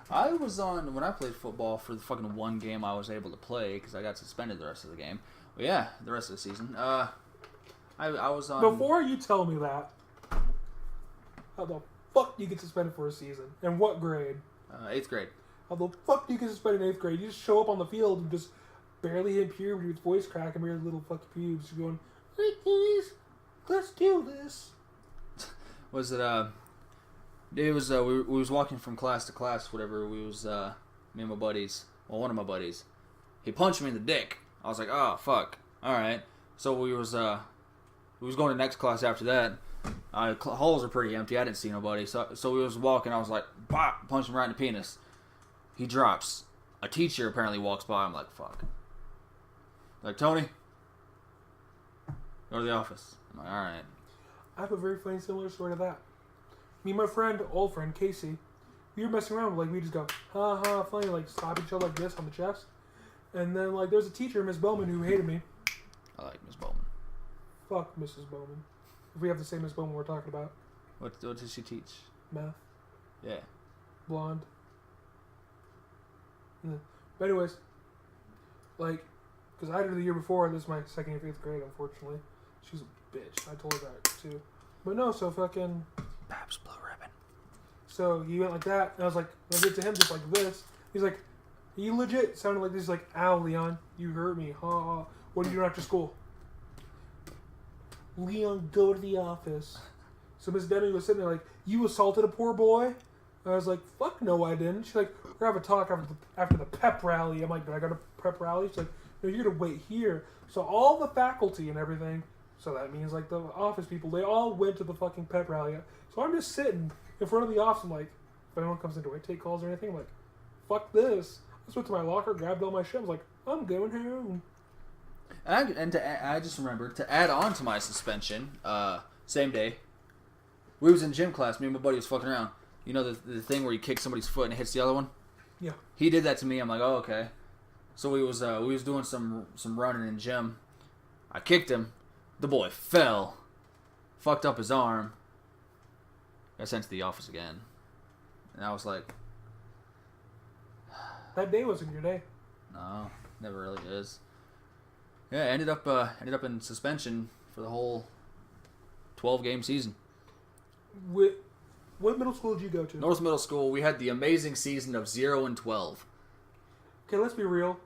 I was on, when I played football for the fucking one game I was able to play, because I got suspended the rest of the game. But yeah, the rest of the season. I was on... Before you tell me that, how the fuck do you get suspended for a season? And what grade? 8th grade. How the fuck do you get suspended in 8th grade? You just show up on the field and just barely hit puberty with voice crack and your little fucking pubes. You're going, hey, please, let's do this. Was it, It was we was walking from class to class, whatever. We was me and my buddies. Well, one of my buddies, he punched me in the dick. I was like, oh fuck, all right. So we was going to next class after that. Halls were pretty empty. I didn't see nobody. So we was walking. I was like, bop, punch him right in the penis. He drops. A teacher apparently walks by. I'm like, fuck. Like, Tony, go to the office. I'm like, all right. I have a very funny similar story to that. Me and my friend, old friend, Casey, we were messing around. Like, we just go, ha ha, funny, like, slap each other like this on the chest. And then, like, there's a teacher, Miss Bowman, who hated me. I like Miss Bowman. Fuck Mrs. Bowman. If we have the same Miss Bowman we're talking about. What did she teach? Math. Yeah. Blonde. Yeah. But anyways, like, because I did it the year before, this is my second and 5th grade, unfortunately. She's a bitch. I told her that, too. But no, so fucking... Babs Blue Ribbon. So he went like that, and I was like, I did to him just like this. He's like, you legit sounded like this. He's like, ow, Leon, you hurt me. Ha ha. What are you doing after school? Leon, go to the office. So Miss Demi was sitting there like, you assaulted a poor boy? And I was like, fuck no, I didn't. She's like, we're gonna have a talk after the pep rally. I'm like, did I go to pep rally? She's like, no, you're gonna wait here. So all the faculty and everything, so that means like the office people, they all went to the fucking pep rally. So I'm just sitting in front of the office. I'm like, if anyone comes in, do I take calls or anything? I'm like, fuck this. I just went to my locker, grabbed all my shit. I was like, I'm going home. I just remembered to add on to my suspension. Same day, we was in gym class. Me and my buddy was fucking around. You know the thing where you kick somebody's foot and it hits the other one. Yeah. He did that to me. I'm like, oh okay. So we was doing some running in gym. I kicked him. The boy fell, fucked up his arm. Got sent to the office again, and I was like, that day wasn't your day. no, never really is. Yeah, ended up in suspension for the whole 12-game season. What middle school did you go to? North Middle School. We had the amazing season of 0-12. Okay, let's be real.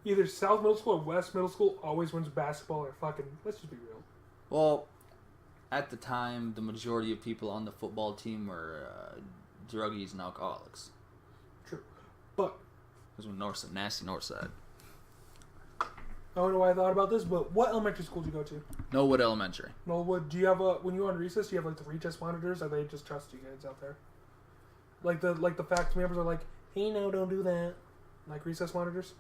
Either South Middle School or West Middle School always wins basketball or fucking... Let's just be real. Well, at the time, the majority of people on the football team were druggies and alcoholics. True. But... Because we're nasty north side. I don't know why I thought about this, but what elementary school did you go to? Norwood Elementary. Norwood. Do you have when you were on recess, do you have like the recess monitors, or they just trust you kids out there? Like the faculty members are like, hey, no, don't do that. Like recess monitors?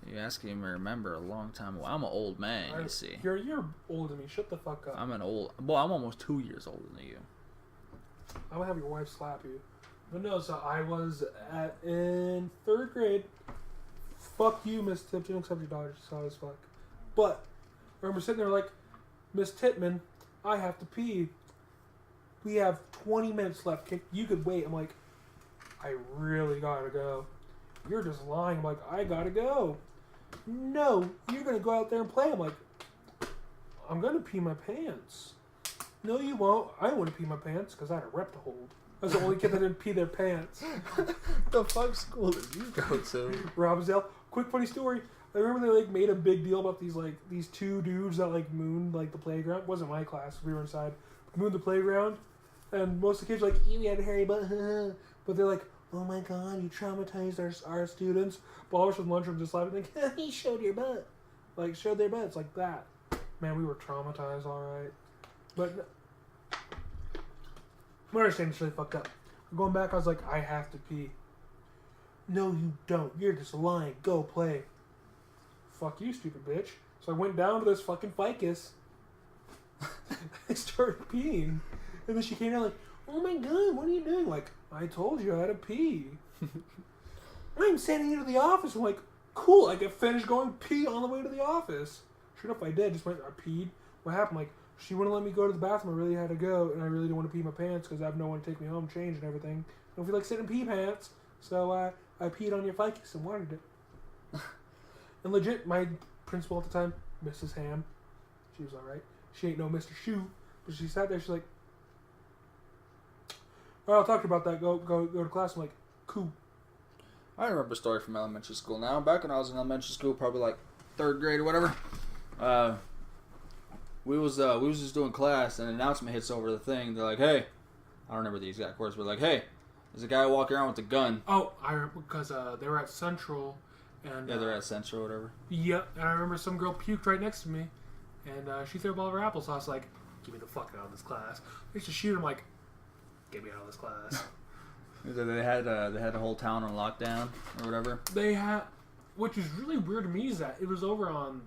You asking me to remember a long time ago. I'm an old man, you see. You're older than me. Shut the fuck up. I'm almost 2 years older than you. I'm gonna have your wife slap you. But no, so I was in 3rd grade. Fuck you, Miss Tipton, except your daughter. She's hot as fuck. But I remember sitting there like, Miss Titman, I have to pee. We have 20 minutes left. You could wait. I'm like, I really gotta go. You're just lying. I'm like, I gotta go. No, you're gonna go out there and play. I'm like, I'm gonna pee my pants. No, you won't. I don't want to pee my pants because I had a rep to hold. I was the only kid that didn't pee their pants. The fuck school did you go to? Robbinsdale. Quick funny story. I remember they like made a big deal about these two dudes that like mooned like the playground. It wasn't my class. We were inside. Mooned the playground, and most of the kids were like, "You had a hairy butt," but they're like, "Oh my god, you traumatized our students." But all of us in lunchroom just laughing like, "He showed your butt," like showed their butts like that. Man, we were traumatized, all right. But my understanding's really fucked up. Going back, I was like, I have to pee. No, you don't. You're just lying. Go play. Fuck you, stupid bitch. So I went down to this fucking ficus. I started peeing. And then she came down like, oh my god, what are you doing? Like, I told you I had to pee. I'm sending you to the office. I'm like, cool. I get finished going pee on the way to the office. Sure enough, I did. Just went, I peed. What happened? Like, she wouldn't let me go to the bathroom. I really had to go. And I really didn't want to pee my pants because I have no one to take me home, change and everything. I don't feel like sitting in pee pants. So I peed on your ficus and wanted it. And legit, my principal at the time, Mrs. Ham, she was alright. She ain't no Mr. Shoe. But she sat there, she's like, alright, I'll talk to you about that. Go to class. I'm like, cool. I remember a story from elementary school now. Back when I was in elementary school, probably like 3rd grade or whatever, we was just doing class, and an announcement hits over the thing. They're like, "Hey," I don't remember the exact words, but like, "Hey, there's a guy walking around with a gun." Oh, I remember because they were at Central, and Yeah, they're at Central or whatever. yeah, and I remember some girl puked right next to me, and she threw up all over applesauce. Like, get me the fuck out of this class. I used to shoot him like, get me out of this class. They had the whole town on lockdown or whatever. They had, which is really weird to me, is that it was over on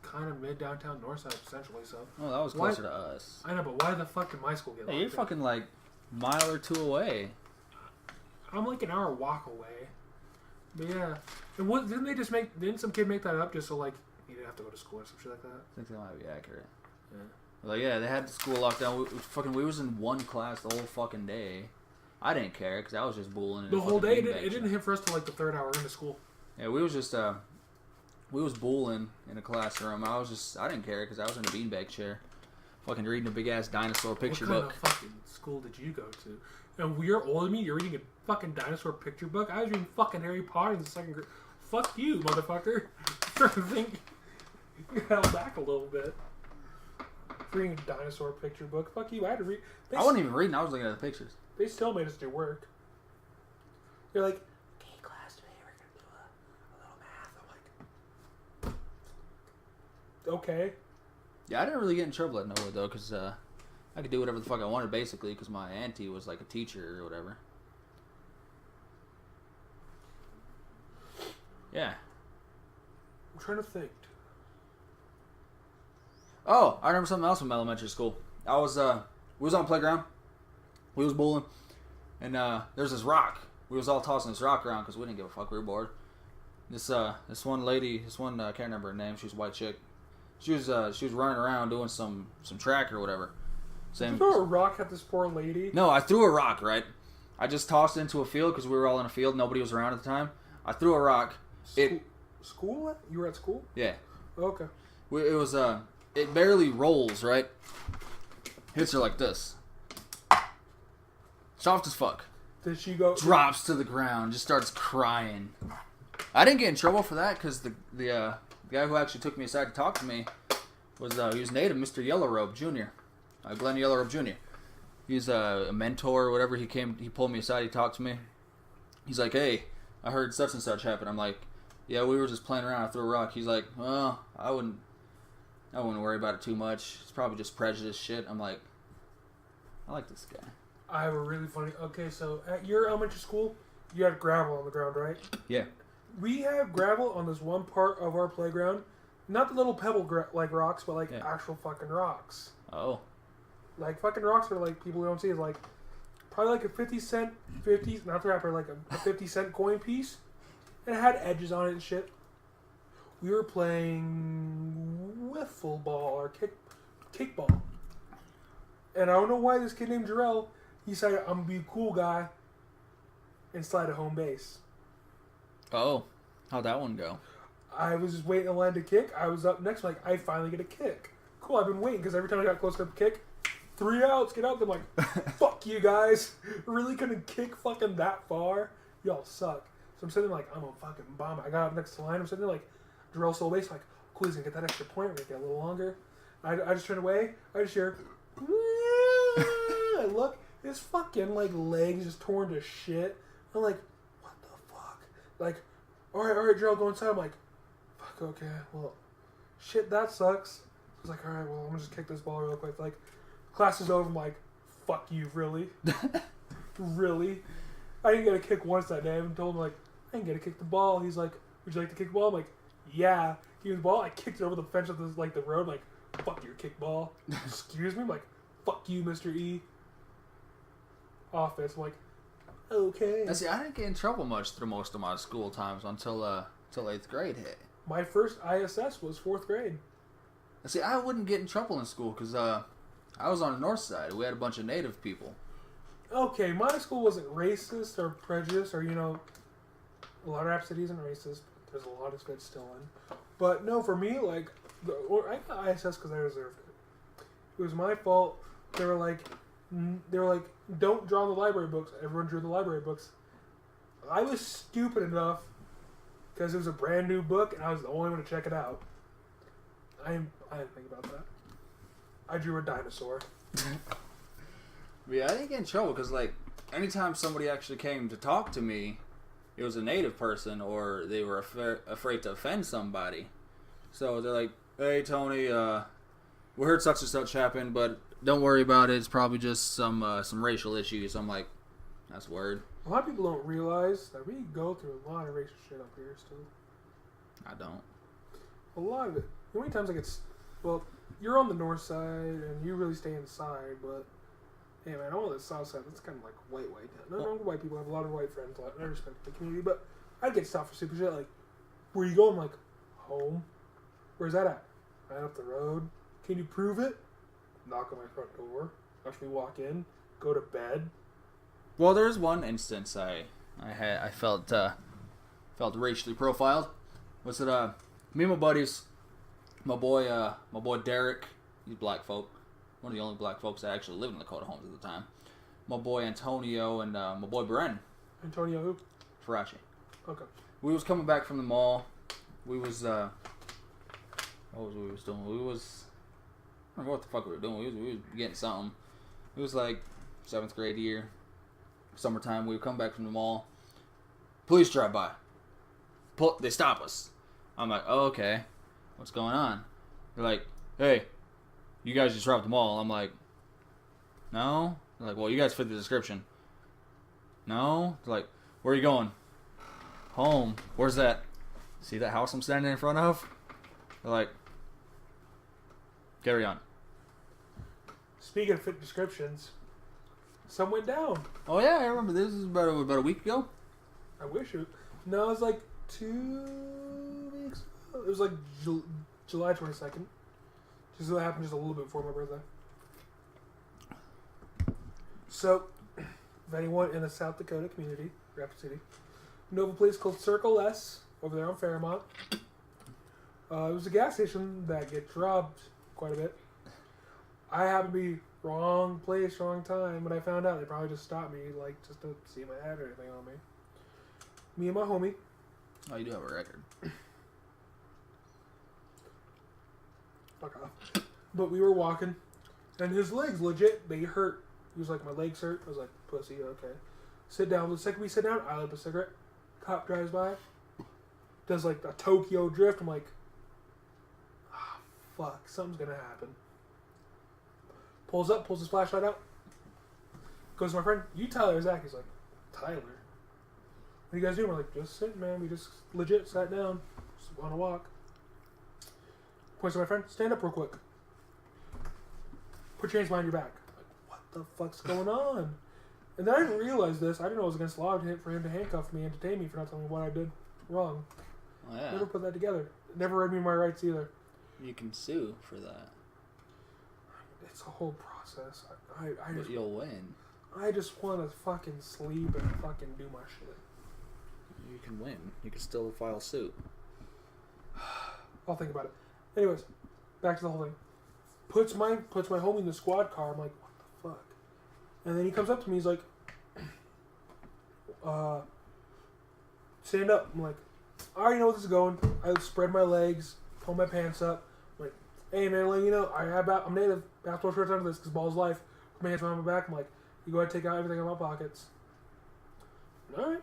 kind of mid downtown north side essentially. So Oh, that was closer to us. I know, but why the fuck did my school get? Hey, locked you're down? fucking like mile or two away. I'm like an hour walk away. But yeah, and what didn't they just make? Didn't some kid make that up just so like you didn't have to go to school or some shit like that? I think that might be accurate. Yeah. Like, yeah, they had the school locked down. We was in one class the whole fucking day. I didn't care because I was just bullying. The whole day, it didn't hit for us till like the third hour into school. Yeah, we was just we was bullying in a classroom. I didn't care because I was in a beanbag chair, fucking reading a big ass dinosaur picture What kind book. of fucking school did you go to? And you're older than me. You're reading a fucking dinosaur picture book. I was reading fucking Harry Potter in the second grade. Fuck you, motherfucker. I think you held back a little bit. Reading a dinosaur picture book. Fuck you. I had to read. I wasn't even reading. I was looking at the pictures. They still made us do work. They're like, okay, class, today we're gonna do a little math. I'm like, okay. Yeah, I didn't really get in trouble at Nova though, because I could do whatever the fuck I wanted basically, because my auntie was like a teacher or whatever. Yeah. I'm trying to think. Oh, I remember something else from elementary school. We was on the playground. We was bowling, and there's this rock. We was all tossing this rock around because we didn't give a fuck. We were bored. This one lady, I can't remember her name. She was a white chick. She was running around doing some track or whatever. Did you throw a rock at this poor lady? No, I threw a rock. Right, I just tossed it into a field because we were all in a field. Nobody was around at the time. I threw a rock. School? You were at school? Yeah. Okay. It was it barely rolls. Right, hits her like this. Soft as fuck. Did she go? Drops to the ground, just starts crying. I didn't get in trouble for that because the guy who actually took me aside to talk to me was he was native, Mr. Yellow Robe Jr. Glenn Yellow Robe Jr. He's a mentor or whatever. He pulled me aside, he talked to me. He's like, "Hey, I heard such and such happen." I'm like, "Yeah, we were just playing around. I threw a rock." He's like, "Well, I wouldn't worry about it too much. It's probably just prejudice shit." I'm like, I like this guy. I have a really funny. Okay, so at your elementary school, you had gravel on the ground, right? Yeah. We have gravel on this one part of our playground. Not the little pebble like rocks, but like actual fucking rocks. Oh. Like fucking rocks are like people don't see is like probably like a 50-cent, not the wrapper, like a 50-cent coin piece. And it had edges on it and shit. We were playing wiffle ball or kickball. And I don't know why this kid named Jarrell, he decided I'm gonna be a cool guy and slide at home base. Oh. How'd that one go? I was just waiting in line to kick. I was up next, like, I finally get a kick. Cool, I've been waiting, because every time I got close to the kick, 3 outs, get out. I'm like, fuck you guys. Really couldn't kick fucking that far? Y'all suck. So I'm sitting there like, I'm a fucking bomb. I got up next to the line. I'm sitting there like, Jarrell stole base. Like, cool, he's going to get that extra point. We're going to get a little longer. I just turn away. I just hear, I look, his fucking, like, legs just torn to shit. I'm like, what the fuck? Like, all right, Jarrell, go inside. I'm like, fuck, okay, well, shit, that sucks. I was like, all right, well, I'm gonna just kick this ball real quick. Like, class is over. I'm like, fuck you, really? Really? I didn't get a kick once that day. I even told him, like, I didn't get to kick the ball. He's like, would you like to kick the ball? I'm like, yeah. He was the ball. I kicked it over the fence of the road. Like, fuck your kickball. Excuse me? I'm like, fuck you, Mr. E. Office. I'm like, okay. Now, see, I didn't get in trouble much through most of my school times until 8th grade hit. My first ISS was 4th grade. Now, see, I wouldn't get in trouble in school because I was on the north side. We had a bunch of native people. Okay, my school wasn't racist or prejudiced or, a lot of Rap City isn't racist. But there's a lot of good still in. But no, for me, like, I got ISS because I deserved it. It was my fault. They were like, don't draw in the library books. Everyone drew the library books. I was stupid enough because it was a brand new book and I was the only one to check it out. I didn't think about that. I drew a dinosaur. Yeah, I didn't get in trouble because, like, anytime somebody actually came to talk to me, it was a native person or they were afraid to offend somebody. So they're like, hey, Tony, we heard such and such happened, but don't worry about it. It's probably just some racial issues. I'm like, that's word. A lot of people don't realize that we go through a lot of racial shit up here still. I don't. A lot of it. The only times like it's, well, you're on the north side and you really stay inside, but hey man, I'm on the south side. That's kind of like white. No, white people. I have a lot of white friends. I respect the community, but I'd get stopped for stupid shit like, where you going? I'm like, home. Where's that at? Right up the road. Can you prove it? Knock on my front door. Watch me walk in. Go to bed. Well, there's one instance I felt racially profiled. Was it me and my buddies, my boy Derek, he's black folk, one of the only black folks that actually lived in Lakota Homes at the time. My boy Antonio and my boy Bren. Antonio who? Farachi. Okay. We was coming back from the mall. We was what was we was doing? I don't know what the fuck we were doing. We was getting something. It was like 7th grade year. Summertime, we would come back from the mall. Police drive by. They stop us. I'm like, oh, okay. What's going on? They're like, hey, you guys just robbed the mall. I'm like, no. They're like, well, you guys fit the description. No. They're like, where are you going? Home. Where's that? See that house I'm standing in front of? They're like, carry on. Speaking of fit descriptions, some went down. Oh yeah, I remember this was about a week ago. I wish it. No, it was like 2 weeks ago. It was like July 22nd. Just what happened just a little bit before my birthday. So, if anyone in the South Dakota community, Rapid City, know of a place called Circle S over there on Fairmont. It was a gas station that gets robbed quite a bit. I happened to be wrong place, wrong time. When I found out, they probably just stopped me, like, just to see if I had anything on me. Me and my homie. Oh, you do have a record. Fuck off. But we were walking, and his legs, legit, they hurt. He was like, my legs hurt. I was like, pussy, okay. Sit down. The second we sit down, I light up a cigarette. Cop drives by. Does, like, a Tokyo drift. I'm like, ah, fuck, something's gonna happen. Pulls up, pulls his flashlight out. Goes to my friend, you Tyler or Zach? He's like, Tyler. What are you guys doing? We're like, just sitting, man. We just legit sat down. Just on a walk. Points to my friend, stand up real quick. Put your hands behind your back. Like, what the fuck's going on? And then I didn't realize this. I didn't know it was against the law for him to handcuff me and detain me for not telling me what I did wrong. Oh, yeah. Never put that together. Never read me my rights either. You can sue for that. It's a whole process. But you'll win. I just want to fucking sleep and fucking do my shit. You can win. You can still file suit. I'll think about it. Anyways, back to the whole thing. Puts my homie in the squad car. I'm like, what the fuck? And then he comes up to me. He's like, stand up. I'm like, I already know where this is going. I spread my legs, pull my pants up. I'm like, hey man, let you know, I'm native. Basketball shorts under this because ball's life. Put my hands behind my back. I'm like, you go ahead and take out everything in my pockets. Alright.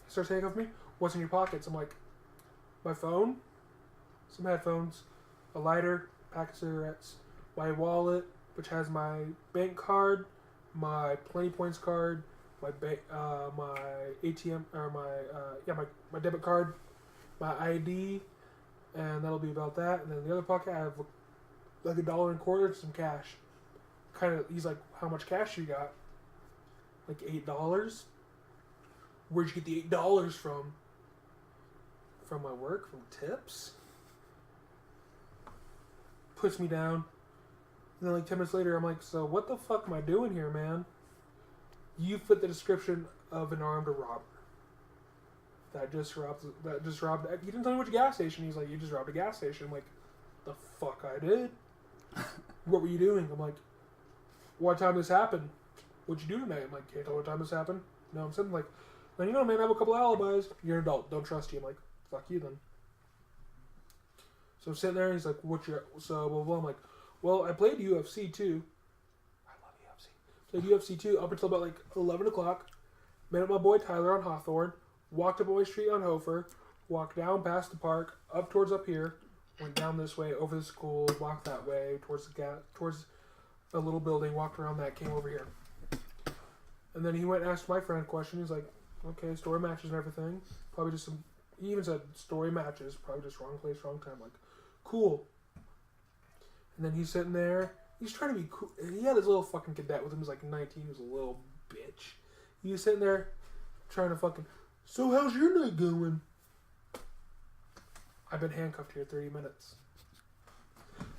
He starts taking off me. What's in your pockets? I'm like, my phone, some headphones, a lighter, pack of cigarettes, my wallet, which has my bank card, my Plenty Points card, my ATM or my debit card, my ID, and that'll be about that. And then the other pocket I have like $1 and quarter, some cash. He's like, how much cash you got? Like $8. Where'd you get the $8 from? From my work, from tips. Puts me down. And then like 10 minutes later, I'm like, so what the fuck am I doing here, man? You fit the description of an armed robber. That just robbed. He didn't tell me which gas station. He's like, you just robbed a gas station. I'm like, the fuck I did? What were you doing? I'm like, what time this happened? What'd you do tonight? I'm like, can't tell what time this happened. No, I'm sitting like, then you know, man, I have a couple of alibis. You're an adult. Don't trust you. I'm like, fuck you then. So I'm sitting there and he's like, so blah, blah, blah. I'm like, Well, I played UFC too. I love UFC. Played UFC too up until about like 11 o'clock. Met up my boy Tyler on Hawthorne. Walked up Boy Street on Hofer. Walked down past the park, up towards up here. Went down this way, over the school, walked that way, towards a little building, walked around that, came over here. And then he went and asked my friend a question. He's like, okay, story matches and everything. Probably just some, he even said story matches, probably just wrong place, wrong time. Like, cool. And then he's sitting there. He's trying to be cool. He had his little fucking cadet with him. He was like 19. He was a little bitch. He was sitting there trying to fucking, so how's your night going? I've been handcuffed here 30 minutes.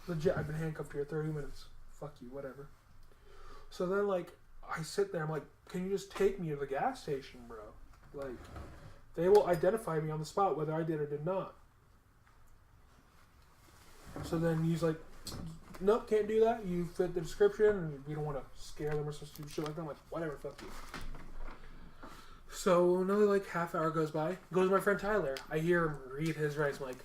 Legit, I've been handcuffed here 30 minutes. Fuck you, whatever. So then, like, I sit there, I'm like, can you just take me to the gas station, bro? Like, they will identify me on the spot whether I did or did not. So then he's like, nope, can't do that. You fit the description, and we don't want to scare them or some stupid shit like that. I'm like, whatever, fuck you. So another like half hour goes by. Goes my friend Tyler. I hear him read his rights. I'm like,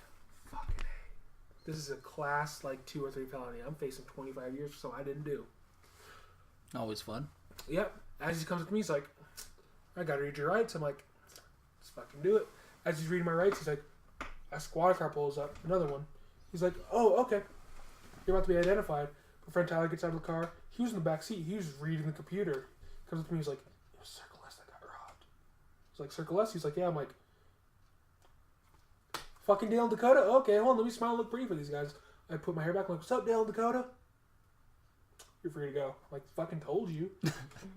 fucking A. This is a class like 2 or 3 felony. I'm facing 25 years for something I didn't do. Always fun. Yep. As he comes up to me, he's like, I gotta read your rights. I'm like, let's fucking do it. As he's reading my rights, he's like, a squad car pulls up. Another one. He's like, oh, okay. You're about to be identified. My friend Tyler gets out of the car. He was in the back seat. He was reading the computer. Comes up to me. He's like, it was Circle S that got robbed. He's like, Circle S? He's like, yeah. I'm like, fucking Dale and Dakota? Okay, hold on. Let me smile and look pretty for these guys. I put my hair back. I'm like, what's up, Dale and Dakota? You're free to go. I'm like, fucking told you.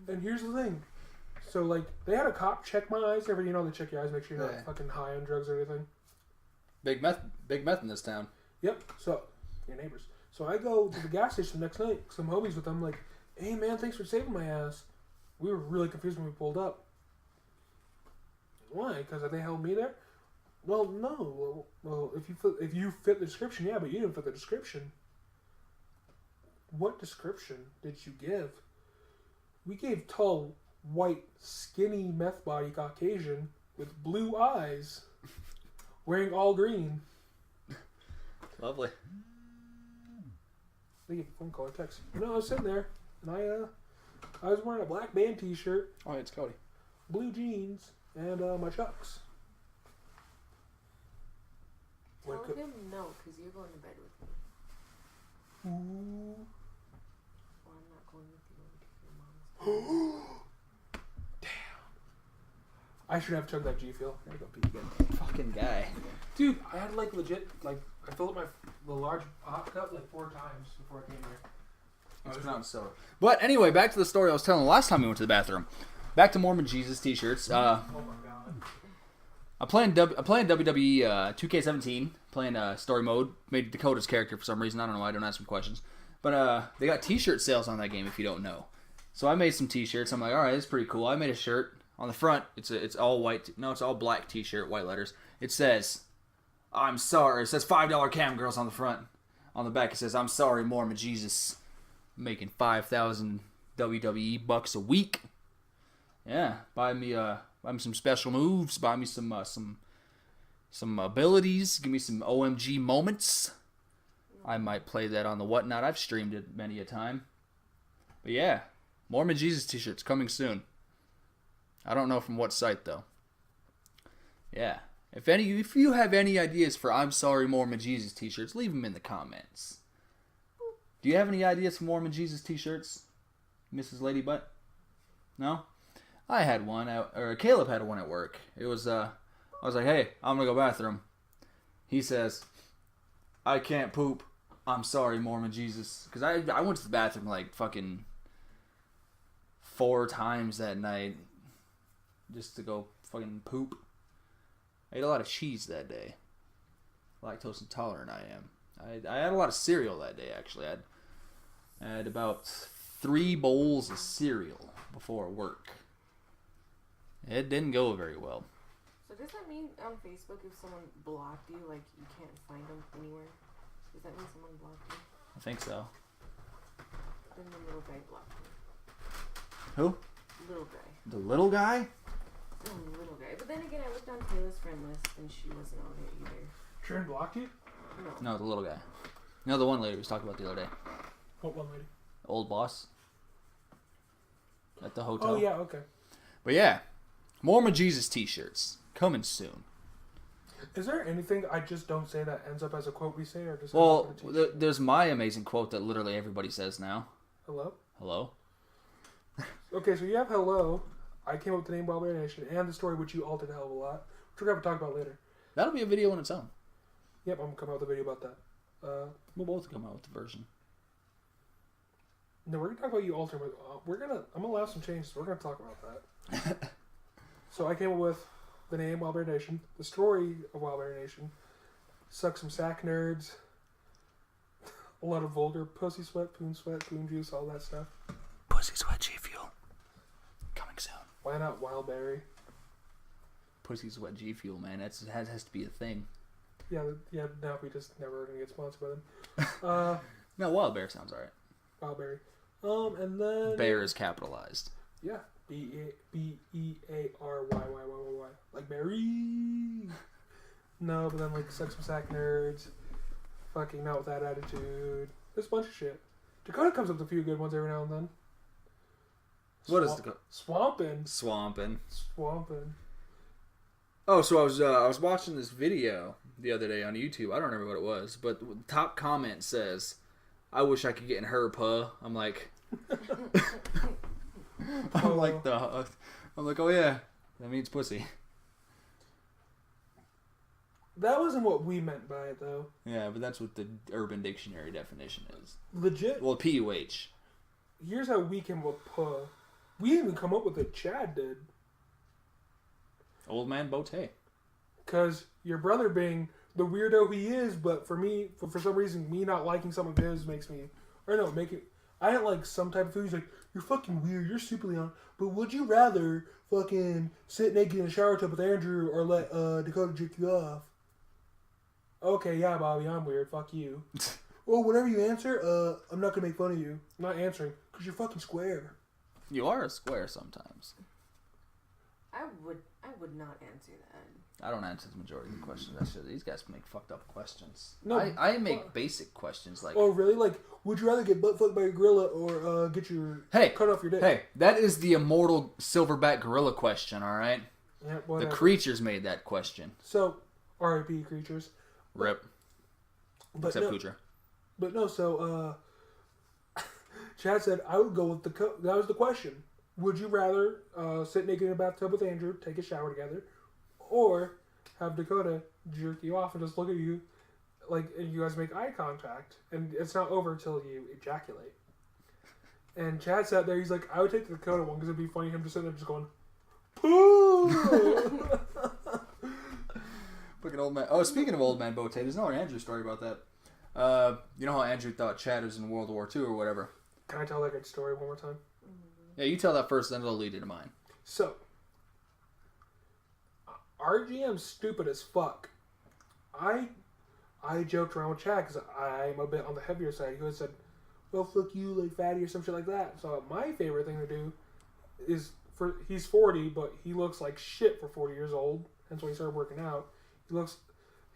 And here's the thing. So, like, they had a cop check my eyes. Every, you know, they check your eyes, make sure you're not fucking high on drugs or anything. Big meth in this town. Yep. So, your neighbors. So I go to the gas station the next night. Some homies with them, like, hey man, thanks for saving my ass. We were really confused when we pulled up. Why? Because they held me there? Well, no. Well, if you fit the description, yeah, but you didn't fit the description. What description did you give? We gave tall, white, skinny, meth body Caucasian with blue eyes, wearing all green. Lovely. They gave a phone call or text. You know, I was sitting there, and I was wearing a black band T-shirt. Oh, it's Cody. Blue jeans, and my Chucks. Tell him no, because you're going to bed with me. Ooh. Or I'm not going with you over to your mom's. Damn. I should have chugged that G Fuel. Gotta go pee again. Fucking guy. Dude, I had like legit, like, I filled up the large pop cup like 4 times before I came here. It's pronounced so. But anyway, back to the story I was telling the last time we went to the bathroom. Back to Mormon Jesus t-shirts. Oh my god. I'm playing WWE 2K17, playing story mode. Made Dakota's character for some reason. I don't know why. I don't ask some questions. But they got t-shirt sales on that game if you don't know. So I made some t-shirts. I'm like, all right, it's pretty cool. I made a shirt. On the front, it's all white. No, it's all black t-shirt, white letters. It says, I'm sorry. It says $5 cam girls on the front. On the back, it says, I'm sorry, Mormon Jesus. Making 5,000 WWE bucks a week. Yeah, buy me some special moves. Buy me some abilities. Give me some OMG moments. I might play that on the whatnot. I've streamed it many a time. But yeah, Mormon Jesus t-shirts coming soon. I don't know from what site though. Yeah, if you have any ideas for I'm sorry Mormon Jesus t-shirts, leave them in the comments. Do you have any ideas for Mormon Jesus t-shirts, Mrs. Ladybutt? No? I had one, or Caleb had one at work. It was, I was like, hey, I'm gonna go bathroom. He says, I can't poop. I'm sorry, Mormon Jesus. Because I went to the bathroom like fucking 4 times that night just to go fucking poop. I ate a lot of cheese that day. Lactose intolerant I am. I had a lot of cereal that day, actually. I had about 3 bowls of cereal before work. It didn't go very well. So does that mean on Facebook if someone blocked you, like you can't find them anywhere? Does that mean someone blocked you? I think so. Then the little guy blocked me. Who? Little guy. The little guy? Little guy. But then again, I looked on Taylor's friend list and she wasn't on it either. Sharon blocked you? No. No, the little guy. No, the one lady we was talking about the other day. What one lady? Old boss. At the hotel. Oh yeah, okay. But yeah, more Jesus t-shirts coming soon. Is there anything I just don't say that ends up as a quote we say, or just Well, ends up in a t-shirt? there's my amazing quote that literally everybody says now. Hello? Hello? Okay, so you have hello. I came up with the name Wild Bear Nation and the story which you altered a hell of a lot, which we're gonna talk about later. That'll be a video on its own. Yep, I'm gonna come out with a video about that. We'll both come out with the version. No, we're gonna talk about you altering. I'm gonna allow some changes. We're gonna talk about that. So I came up with the name Wild Bear Nation, the story of Wild Bear Nation, suck some sack nerds, a lot of vulgar pussy sweat, poon juice, all that stuff. Pussy Sweat G Fuel. Coming soon. Why not Wild Berry? Pussy Sweat G Fuel, man. That has to be a thing. Yeah. Now we just never gonna get sponsored by them. No, Wild Bear sounds alright. Wild Berry. And then Bear is capitalized. yeah, Bearry, like berry. No, but then like suck some sack nerds, fucking not with that attitude. There's a bunch of shit. Dakota comes up with a few good ones every now and then. What is the Swampin'? Swampin'? Oh, so I was watching this video the other day on YouTube. I don't remember what it was, but the top comment says, "I wish I could get in her puh." I'm like, I'm like, oh yeah, that means pussy. That wasn't what we meant by it though. Yeah, but that's what the Urban Dictionary definition is. Legit. Well, PUH. Here's how we came up with puh. We didn't even come up with it. Chad did. Old man Bote. Because your brother being the weirdo he is, but for me, for some reason, me not liking some of his makes me, I didn't like some type of food. He's like, you're fucking weird, you're super Leon, but would you rather fucking sit naked in a shower tub with Andrew or let Dakota jerk you off? Okay, yeah, Bobby, I'm weird, fuck you. Well, whenever you answer, I'm not gonna make fun of you. I'm not answering, because you're fucking square. You are a square sometimes. I would not answer that. I don't answer the majority of the questions. That's just, these guys make fucked up questions. No, I make basic questions like... Oh, really? Like, would you rather get butt fucked by a gorilla or get your cut off your dick? Hey, that is the immortal silverback gorilla question, alright? Yeah, The whatever. creatures made that question. So, R.I.P. creatures. Rip. But Except no, Pooja. But no, so, Chad said, I would go with that was the question. Would you rather sit naked in a bathtub with Andrew, take a shower together, or have Dakota jerk you off and just look at you, like, and you guys make eye contact, and it's not over until you ejaculate. And Chad sat there, he's like, I would take the Dakota one because it'd be funny him just sitting there just going, poo! Fucking old man. Oh, speaking of old man Bote, there's another Andrew story about that. You know how Andrew thought Chad was in World War II or whatever? Can I tell that good story one more time? Yeah, you tell that first, then it'll lead into mine. So, our GM's stupid as fuck. I joked around with Chad because I'm a bit on the heavier side. He always said, well, fuck you, like fatty or some shit like that. So my favorite thing to do is, he's 40, but he looks like shit for 40 years old. Hence why he started working out.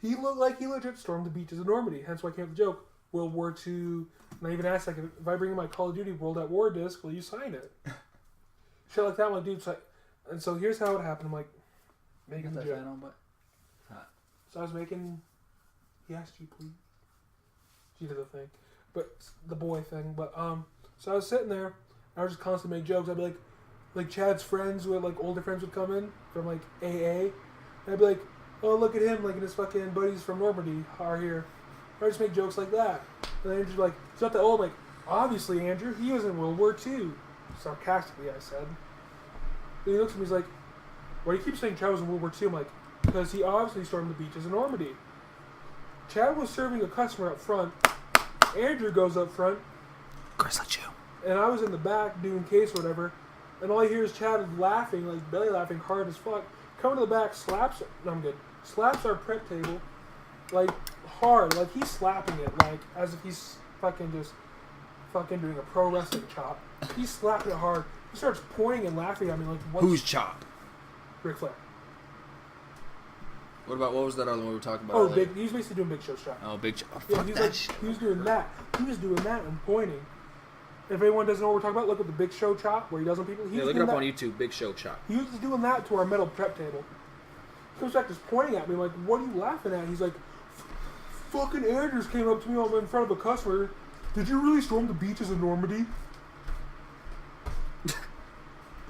He looked like he legit stormed the beaches of Normandy. Hence why I came up with the joke. World War II. And I even asked, like, if I bring in my Call of Duty World at War disc, will you sign it? Shit like that. I'm like, dude. And so here's how it happened. I'm like, making the joke. So I was making. He asked you, please. She did the thing, but the boy thing. But so I was sitting there. I was just constantly making jokes. I'd be like Chad's friends would older friends would come in from like AA. And I'd be like, oh, look at him, like, and his fucking buddies from Normandy are here. I just make jokes like that. And then Andrew's like, he's not that old. I'm like, obviously, Andrew, he was in World War II. Sarcastically, I said. And he looks at me, he's like, why do you keep saying Chad was in World War II? I'm like, because he obviously stormed the beaches of Normandy. Chad was serving a customer up front. Andrew goes up front. Grizzly Jew. And I was in the back doing case or whatever. And all I hear is Chad laughing, like belly laughing hard as fuck. Coming to the back, slaps our prep table, like, hard. Like, he's slapping it, like, as if he's fucking just fucking doing a pro wrestling chop. He's slapping it hard. He starts pointing and laughing at me, like, what's... Who's chop? Ric Flair. What was that other one we were talking about? Oh, earlier? he was basically doing Big Show's chop. Oh, Big Chop. Oh, Yeah, fuck he was that like, shit. he was doing that. He was doing that and pointing. If anyone doesn't know what we're talking about, look at the Big Show chop where he does on people. Yeah, look it up on YouTube. Big Show chop. He was doing that to our metal prep table. He comes back just pointing at me like, what are you laughing at? He's like, fucking Andrews came up to me in front of a customer. Did you really storm the beaches of Normandy?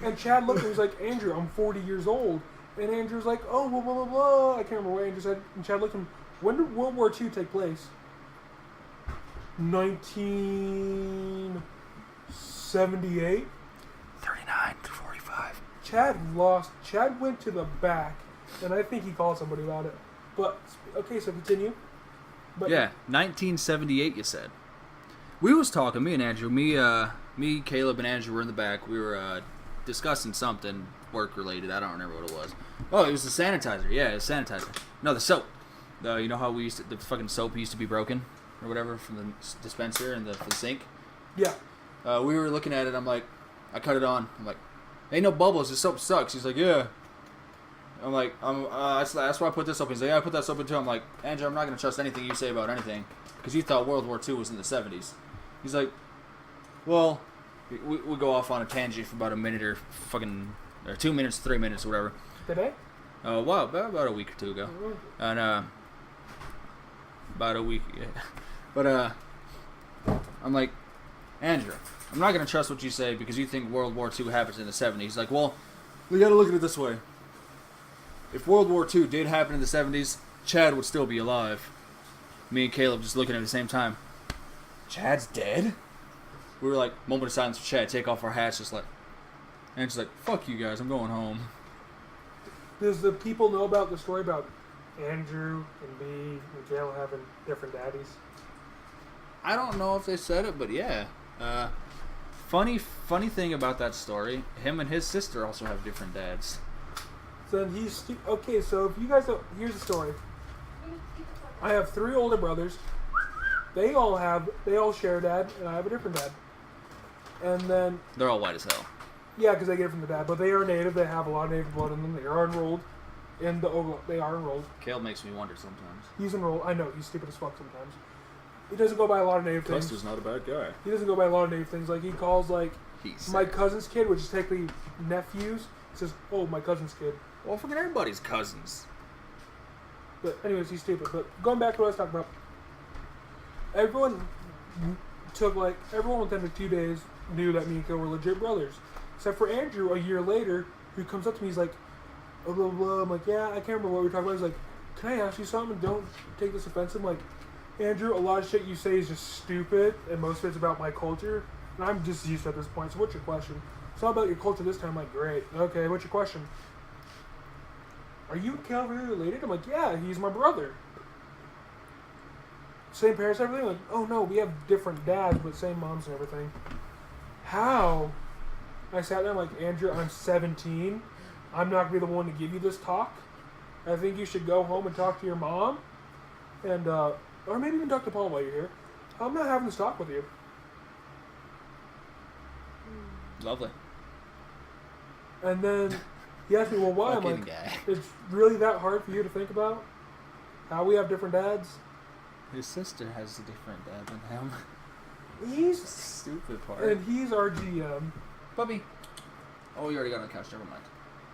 And Chad looked and he was like, Andrew, I'm 40 years old. And Andrew's like, oh, blah, blah, blah, blah. I can't remember what Andrew said. And Chad looked at him, when did World War II take place? 1978. 39 to 45. Chad went to the back, and I think he called somebody about it. But, okay, so continue. But Yeah, 1978. You said. We was talking. Me and Andrew. Me, Caleb, and Andrew were in the back. We were discussing something work related. I don't remember what it was. Oh, it was the sanitizer. Yeah, it was sanitizer. No, the soap. You know how the fucking soap used to be broken or whatever from the dispenser and the sink. Yeah. We were looking at it. I'm like, I cut it on. I'm like, ain't no bubbles. This soap sucks. He's like, yeah. I'm like, that's why I put this soap in. He's like, yeah, I put that soap in too. I'm like, Andrew, I'm not gonna trust anything you say about anything because you thought World War II was in the 70s. He's like, well, we go off on a tangent for about a minute or 2 minutes, 3 minutes, or whatever. Today? Well, about a week or two ago, and about a week. Yeah. But I'm like, Andrew, I'm not gonna trust what you say because you think World War II happens in the 70s. He's like, well, we gotta look at it this way. If World War II did happen in the 70s, Chad would still be alive. Me and Caleb just looking at the same time. Chad's dead? We were like, moment of silence for Chad, take off our hats, just like, and she's like, fuck you guys, I'm going home. Does the people know about the story about Andrew and me and Gail having different daddies? I don't know if they said it, but yeah. Funny thing about that story, him and his sister also have different dads. So he's okay. So if you guys don't, here's the story. I have 3 older brothers. They all share a dad, and I have a different dad. And then They're all white as hell. yeah, because they get it from the dad. But they are native. They have a lot of native blood in them. They are enrolled in the They are enrolled. Caleb makes me wonder sometimes. He's enrolled. I know he's stupid as fuck sometimes. He doesn't go by a lot of native things. Custer's not a bad guy. He doesn't go by a lot of native things. Like he calls like He's my cousin's kid, which is technically nephews. He says, "Oh, my cousin's kid." well, fucking everybody's cousins. But anyways, he's stupid. But going back to what I was talking about, everyone within the 2 days knew that me and Kyle were legit brothers, except for Andrew. A year later, who comes up to me, he's like, "Oh, blah blah blah." I'm like, "Yeah, I can't remember what we were talking about." He's like, "Can I ask you something? Don't take this offensive." I'm like, Andrew, a lot of shit you say is just stupid, and most of it's about my culture, and I'm just used to it at this point. So what's your question? It's all about your culture this time. I'm like, great. Okay, what's your question? Are you and Calvin related? I'm like, yeah, he's my brother. Same parents, everything? Like, oh no, we have different dads, but same moms and everything. How? I sat there, I'm like, Andrew, I'm 17. I'm not going to be the one to give you this talk. I think you should go home and talk to your mom. And, or maybe even talk to Paul while you're here. I'm not having this talk with you. Lovely. And then he asked me, well, why? I'm Fucking like, guy. it's really that hard for you to think about? How we have different dads? His sister has a different dad than him. He's Stupid part. and he's our GM. Puppy. Oh, you already got on the couch. Never mind.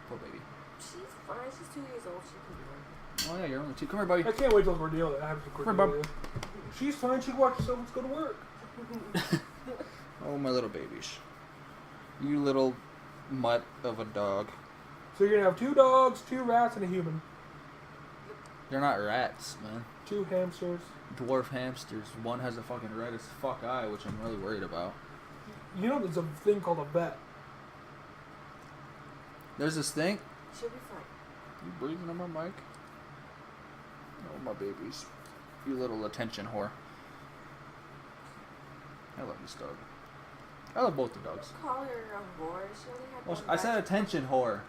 Poor baby. She's fine. She's 2 years old. She can do it. Oh yeah, you're only 2. Come here, buddy. I can't wait till Cordelia happens to Come Cordelia. here, She's fine. She can watch herself. Let's go to work. Oh, my little babies. You little mutt of a dog. So you're gonna have 2 dogs, 2 rats, and a human. They're not rats, man. 2 hamsters. Dwarf hamsters. One has a fucking red as fuck eye, which I'm really worried about. You know there's a thing called a vet. There's this thing. She'll be fine. You breathing on my mic? Oh, my babies. You little attention whore. I love this dog. I love both the dogs. Don't call her a whore. She only had Well, one I said rat. attention whore.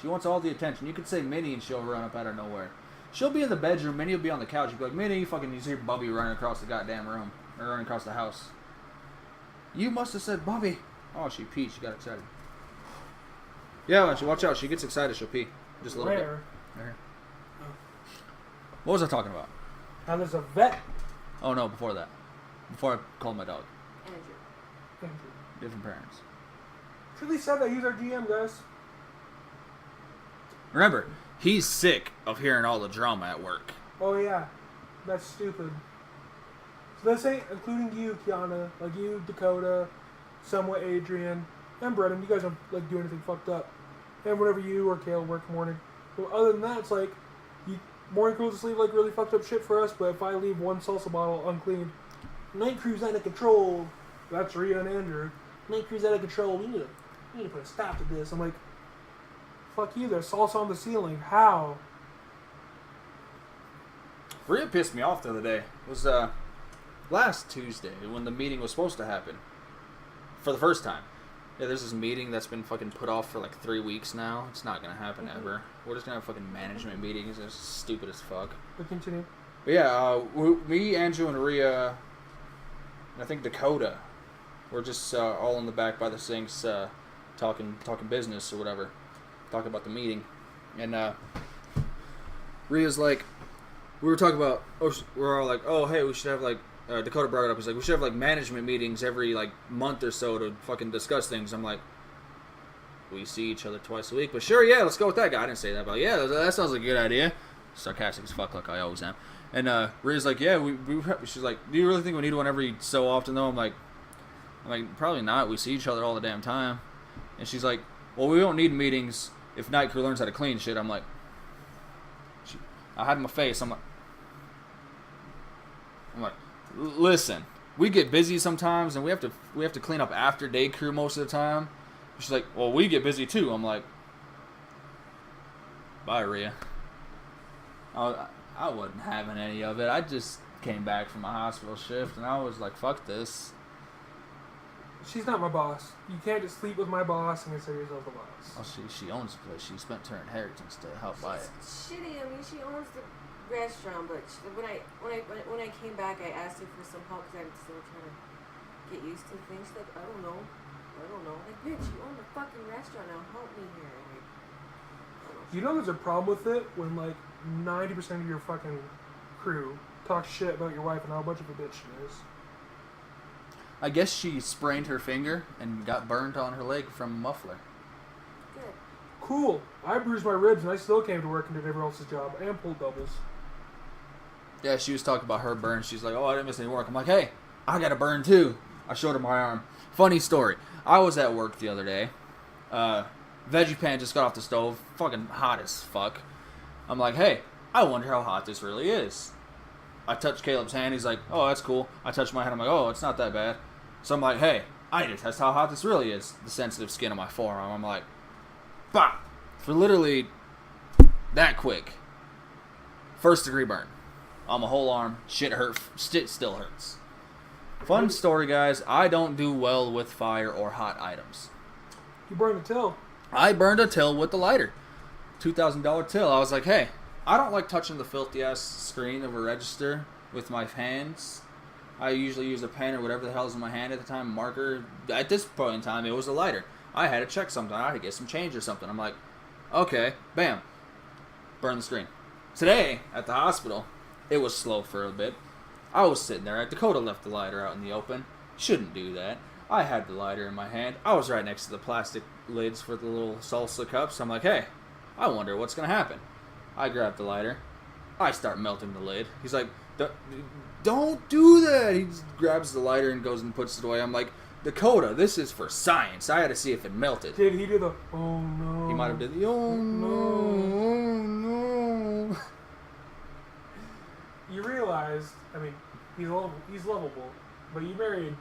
She wants all the attention. You could say Minnie and she'll run up out of nowhere. She'll be in the bedroom, Minnie will be on the couch. You'll be like, Minnie, you fucking, you see Bubby running across the goddamn room. Or running across the house. You must have said Bubby. Oh, she peed. She got excited. Yeah, when she watch out. She gets excited. She'll pee. Just a little Rare. bit. Right here. What was I talking about? Now there's a vet. Oh, no, before that. Before I called my dog. Andrew. Andrew. Different parents. Truly said that he's our GM, guys. Remember, he's sick of hearing all the drama at work. Oh yeah, that's stupid. So let's say, including you, Kiana, like you, Dakota, somewhat Adrian, and Brennan, you guys don't like do anything fucked up. And whenever you or Kale work morning. But other than that, it's like, you morning crews just leave like really fucked up shit for us, but if I leave one salsa bottle uncleaned, night crew's out of control. That's Rhea and Andrew. Night crew's out of control. We need to put a stop to this. I'm like, fuck you, there's salsa on the ceiling. How? Rhea pissed me off the other day. It was last Tuesday when the meeting was supposed to happen. For the first time. Yeah, there's this meeting that's been fucking put off for like 3 weeks now. It's not gonna happen ever. We're just gonna have fucking management meetings. It's stupid as fuck. But continue. But yeah, me, Andrew, and Rhea, and I think Dakota, we're just all in the back by the sinks, talking business or whatever, talking about the meeting, and Rhea's like, we were talking about, we're all like, oh hey, we should have like, Dakota brought it up. He's like, we should have like management meetings every like month or so to fucking discuss things. I'm like, we see each other twice a week, but sure, yeah, let's go with that guy. I didn't say that, but yeah, that sounds like a good idea. Sarcastic as fuck, like I always am. And Rhea's like, yeah, she's like, do you really think we need one every so often though? I'm like, probably not. We see each other all the damn time. And she's like, well, we don't need meetings if night crew learns how to clean shit. I'm like, I had my face. I'm like, listen, we get busy sometimes, and we have to clean up after day crew most of the time. She's like, well, we get busy too. I'm like, bye, Rhea. I wasn't having any of it. I just came back from a hospital shift, and I was like, fuck this. She's not my boss. You can't just sleep with my boss and consider yourself the boss. Oh, she owns the place. She spent her inheritance to help buy it. Shitty. I mean, she owns the restaurant, but when I came back, I asked her for some help because I'm still trying to get used to things. She's like, I don't know. Like, bitch, you own the fucking restaurant now. Help me here. Like, You know there's a problem with it when like 90% of your fucking crew talks shit about your wife and how much of a bitch she is. I guess she sprained her finger and got burned on her leg from a muffler. good. Cool. I bruised my ribs and I still came to work and did everyone else's job and pulled doubles. Yeah, she was talking about her burn. She's like, oh, I didn't miss any work. I'm like, hey, I got a burn too. I showed her my arm. Funny story. I was at work the other day. Veggie pan just got off the stove. Fucking hot as fuck. I'm like, hey, I wonder how hot this really is. I touched Caleb's hand. He's like, oh, that's cool. I touched my hand. I'm like, oh, it's not that bad. So I'm like, hey, I need to test how hot this really is. The sensitive skin on my forearm. I'm like, bah! For literally that quick. 1st degree burn. On my whole arm. Shit hurt. Shit still hurts. Fun story, guys. I don't do well with fire or hot items. You burned the till. I burned a till with the lighter. $2,000 till. I was like, hey, I don't like touching the filthy ass screen of a register with my hands. I usually use a pen or whatever the hell's in my hand at the time, marker. At this point in time, it was a lighter. I had to check something. I had to get some change or something. I'm like, okay, bam. Burn the screen. Today, at the hospital, it was slow for a bit. I was sitting there. Dakota left the lighter out in the open. Shouldn't do that. I had the lighter in my hand. I was right next to the plastic lids for the little salsa cups. I'm like, hey, I wonder what's going to happen. I grab the lighter. I start melting the lid. He's like, don't do that. He just grabs the lighter and goes and puts it away. I'm like, Dakota, this is for science. I had to see if it melted. Did he do the, oh no? He might have did the, oh no. You realized, I mean, he's lovable, but you married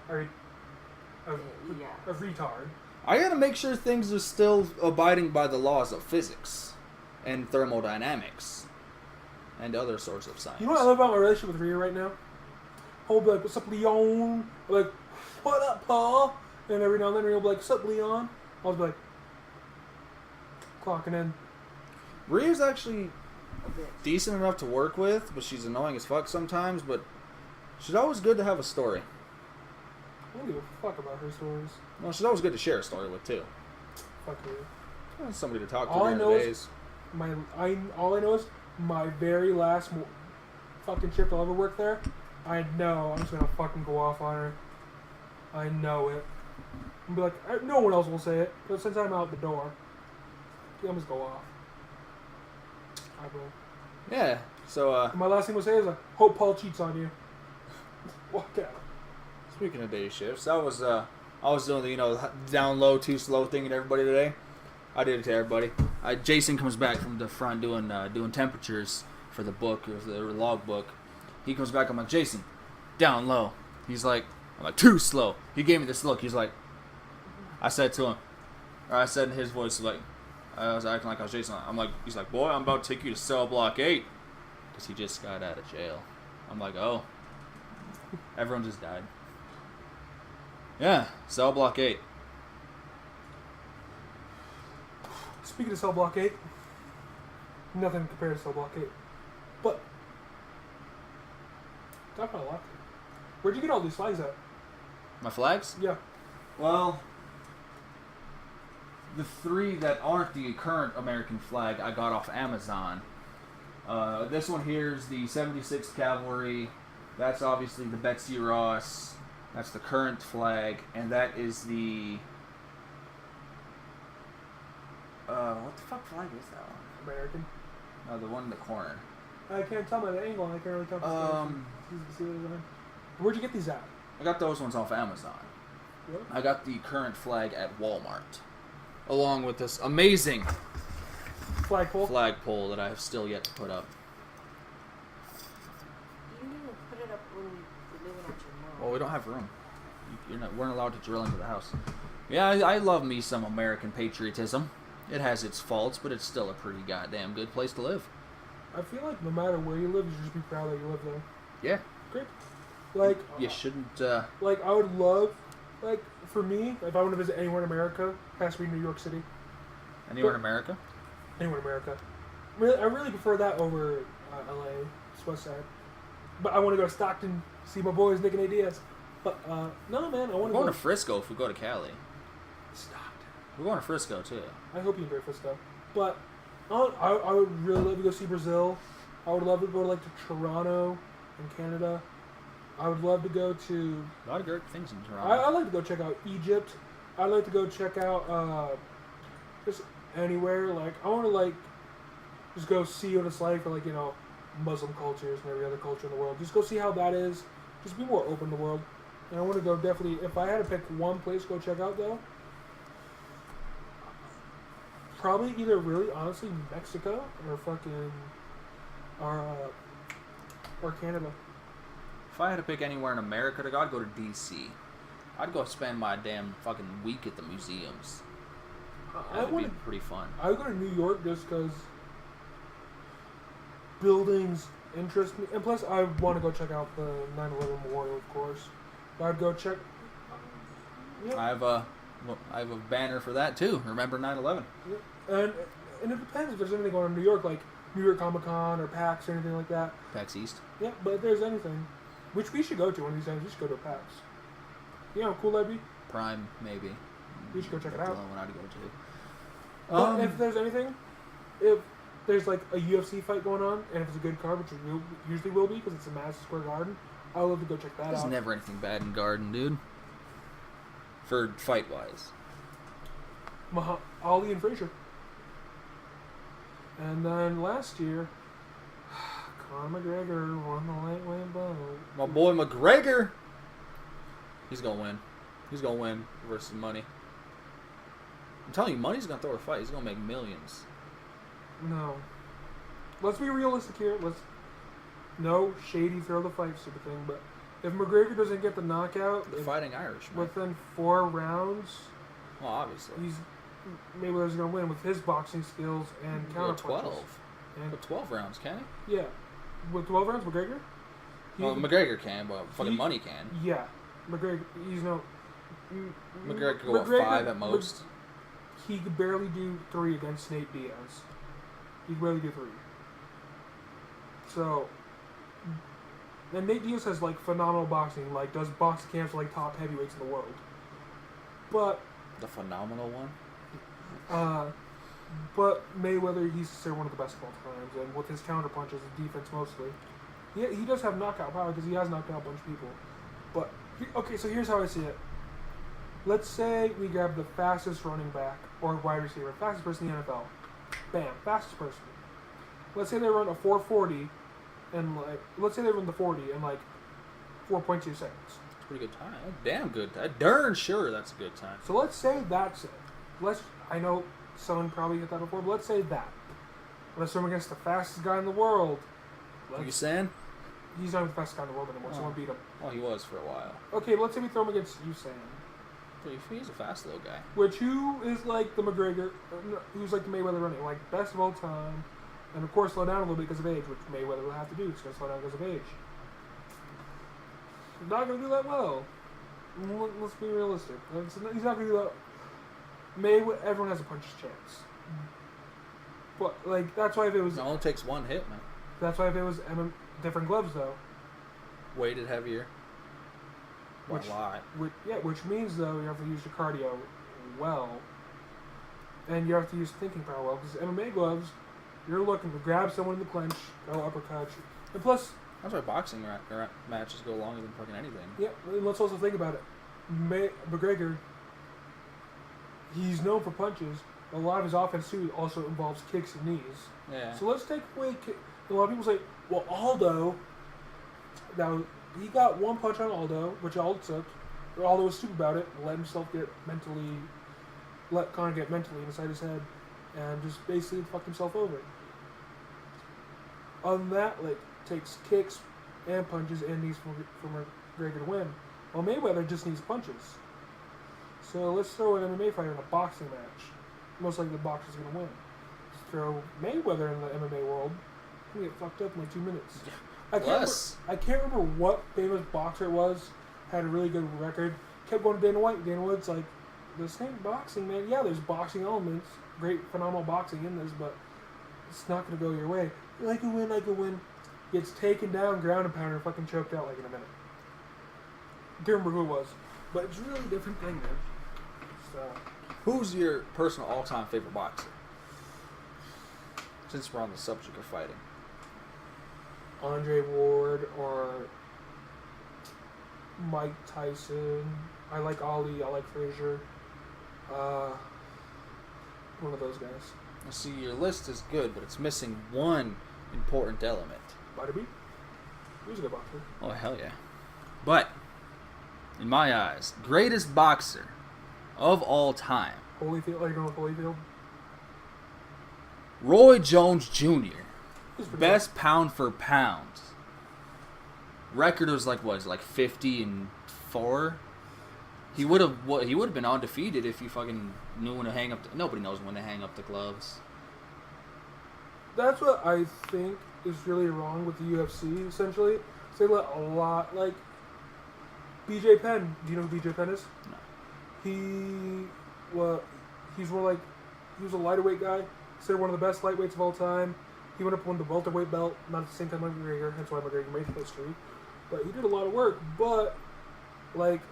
a retard. I gotta make sure things are still abiding by the laws of physics and thermodynamics and other sorts of science. You know what I love about my relationship with Rhea right now? I'll be like, what's up, Leon? I'm like, what up, Paul? And every now and then Rhea will be like, what's up, Leon? I'll be like, clocking in. Rhea's actually decent enough to work with, but she's annoying as fuck sometimes, but she's always good to have a story. I don't give a fuck about her stories. Well, she's always good to share a story with, too. Fuck her. Somebody to talk to All I during know the is days. all I know is my very last fucking shift I'll ever work there. I know I'm just gonna fucking go off on her. I know it. And be like, no one else will say it, but since I'm out the door, the guns go off. I will. Yeah. So, And my last thing we'll say is, hope Paul cheats on you. Walk out. speaking of day shifts, I was doing the down low, too slow thing to everybody today. I did it to everybody. Jason comes back from the front doing temperatures for the book, or the log book. He comes back. I'm like, Jason, down low. He's like, I'm like, too slow. He gave me this look. He's like, I said to him, or I said in his voice, like, I was acting like I was Jason. I'm like, he's like, boy, I'm about to take you to cell block 8. Because he just got out of jail. I'm like, oh. Everyone just died. Yeah, cell block 8. Speaking of Cell Block 8, nothing compared to Cell Block 8. But, talk about a lot. Where'd you get all these flags at? My flags? Yeah. Well, the 3 that aren't the current American flag I got off Amazon. This one here is the 76th Cavalry. That's obviously the Betsy Ross. That's the current flag. And that is the... what the fuck flag is that one? American. No, the one in the corner. I can't tell by the angle. I can't really tell. Where'd you get these at? I got those ones off Amazon. What? I got the current flag at Walmart. Along with this amazing Flagpole? flagpole that I have still yet to put up. You need to put it up when you're living at your mom. Well, we don't have room. We're not allowed to drill into the house. Yeah, I love me some American patriotism. It has its faults, but it's still a pretty goddamn good place to live. I feel like no matter where you live, you should just be proud that you live there. Yeah. Great. Like, You shouldn't, like I would love, like, for me, if I want to visit anywhere in America, it has to be New York City. anywhere in America? Anywhere in America. Really, I really prefer that over LA, it's West Side. But I want to go to Stockton, see my boys, Nick and ADS. But, no, man, I We're want to going go to Frisco if we go to Cali. Stockton. We're going to Frisco, too. I hope you enjoy Frisco. But I would really love to go see Brazil. I would love to go like to Toronto in Canada. I would love to go to. A lot of great things in Toronto. I'd like to go check out Egypt. I'd like to go check out just anywhere. Like I want to like just go see what it's like for like Muslim cultures and every other culture in the world. Just go see how that is. Just be more open to the world. And I want to go definitely. If I had to pick one place to go check out though. Probably either really honestly Mexico or fucking or Canada. If I had to pick anywhere in America to go, I'd go to D.C. I'd go spend my damn fucking week at the museums. I That'd be would pretty fun. I would go to New York just because buildings interest me, and plus I want to go check out the 9/11 memorial, of course. But I'd go check. Yeah. I have a banner for that too. Remember 9/11? And it depends if there's anything going on in New York, like New York Comic Con or PAX or anything like that. PAX East. Yeah, but if there's anything, which we should go to one of these times, we should go to PAX. You know how cool that'd be? Prime, maybe. We should go check it That's out. the only one I'd go to. But if there's anything, if there's like a UFC fight going on, and if it's a good card, which it usually will be because it's a Madison Square Garden, I would love to go check that There's out. never anything bad in Garden, dude. For fight-wise. Ali and Frazier. And then last year, Conor McGregor won the lightweight belt. My boy McGregor! He's gonna win. He's gonna win versus Money. I'm telling you, Money's gonna throw a fight. He's gonna make millions. No. Let's be realistic here. No shady throw the fight stupid thing, but if McGregor doesn't get the knockout The Fighting Irishman. within 4 rounds, Well, obviously. Mayweather's gonna win with his boxing skills and Go counter 12. And Go 12 rounds, can he? yeah, with 12 rounds, McGregor. Well, McGregor can, but fucking he- Money can. Yeah, McGregor. He's no. McGregor could go 5 at most. He could barely do 3 against Nate Diaz. He could barely do 3. So, and Nate Diaz has like phenomenal boxing. Like does boxing camps for like top heavyweights in the world. But The phenomenal one. but Mayweather, he's still one of the best of all times, and with his counter punches, his defense mostly, he does have knockout power because he has knocked out a bunch of people. But okay, so here's how I see it: Let's say we grab the fastest running back or wide receiver, fastest person in the NFL. Bam, fastest person. Let's say they run a 4.40, and let's say they run the 40 in 4.2 seconds. That's a pretty good time. Damn good. Darn sure that's a good time. So let's say that's it. I know someone probably hit that before, but let's say that. Let's run against the fastest guy in the world. What are you saying? He's not the fastest guy in the world anymore. Someone beat him. Well, he was for a while. Okay, let's say we throw him against Usain. He's a fast little guy. Who is like the McGregor, who's like the Mayweather running, best of all time. And of course slow down a little bit because of age, which Mayweather will have to do. He's going to slow down because of age. He's not going to do that well. Let's be realistic. He's not going to do that. Everyone has a puncher's chance. But that's why if it was... It only takes one hit, man. That's why if it was different gloves, though. Weighted heavier. A lot. Which means, though, you have to use your cardio well. And you have to use thinking power well. Because MMA gloves, you're looking to grab someone in the clinch, go uppercut. And plus... That's why boxing matches go longer than fucking anything. Yeah, and let's also think about it. McGregor, he's known for punches. A lot of his offense, too, also involves kicks and knees. Yeah. So let's take away... A lot of people say, well, Aldo... Now, he got one punch on Aldo, which Aldo took. Aldo was stupid about it, let himself let Conor get mentally inside his head, and just basically fucked himself over. Other than that, takes kicks and punches and knees for McGregor to win. Well, Mayweather just needs punches. So let's throw an MMA fighter in a boxing match. Most likely the boxer's going to win. Let's throw Mayweather in the MMA world. He's going to get fucked up in 2 minutes. I can't remember what famous boxer it was. Had a really good record. Kept going to Dana White. Dana White's like, this ain't boxing, man. Yeah, there's boxing elements. Great, phenomenal boxing in this, but it's not going to go your way. I can win. Gets taken down, ground and pounder, fucking choked out in a minute. Can't remember who it was. But it's a really different thing, man. So, who's your personal all-time favorite boxer? Since we're on the subject of fighting. Andre Ward or Mike Tyson. I like Ali. I like Frazier. One of those guys. See, your list is good, but it's missing one important element. Bada B? Who's a good boxer? Oh, hell yeah. But, in my eyes, greatest boxer of all time. Holyfield? Are you going with Holyfield? Roy Jones Jr. Best good. pound for pound. Record was 50-4. He would have been undefeated if you fucking knew when to hang up. Nobody knows when to hang up the gloves. That's what I think is really wrong with the UFC. Essentially, they let a lot BJ Penn. Do you know who BJ Penn is? No. He's more he was a lighter guy. Considered one of the best lightweights of all time. He went up and won the welterweight belt, not at the same time McGregor, hence why McGregor made history. But he did a lot of work. But,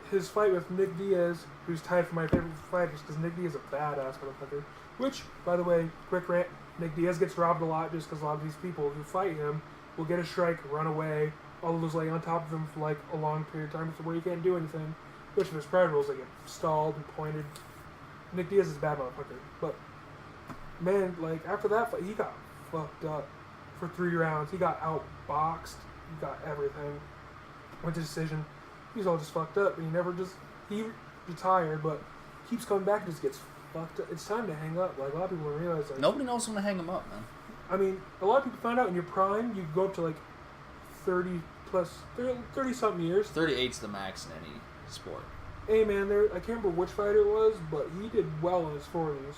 his fight with Nick Diaz, who's tied for my favorite fight, just because Nick Diaz is a badass motherfucker. Which, by the way, quick rant, Nick Diaz gets robbed a lot just because a lot of these people who fight him will get a strike, run away, all of those lay on top of him for, a long period of time where he can't do anything. Which, in his prior rules, they get stalled and pointed. Nick Diaz is a bad motherfucker. But, man, after that fight, he got fucked up for 3 rounds. He got outboxed. He got everything. Went to decision. He's all just fucked up, and he retired, but keeps coming back and just gets fucked up. It's time to hang up. A lot of people don't realize that. Nobody knows when to hang him up, man. I mean, a lot of people find out in your prime, you go up to 30 something years. 38's the max in any sport. Hey man, I can't remember which fighter it was, but he did well in his 40s.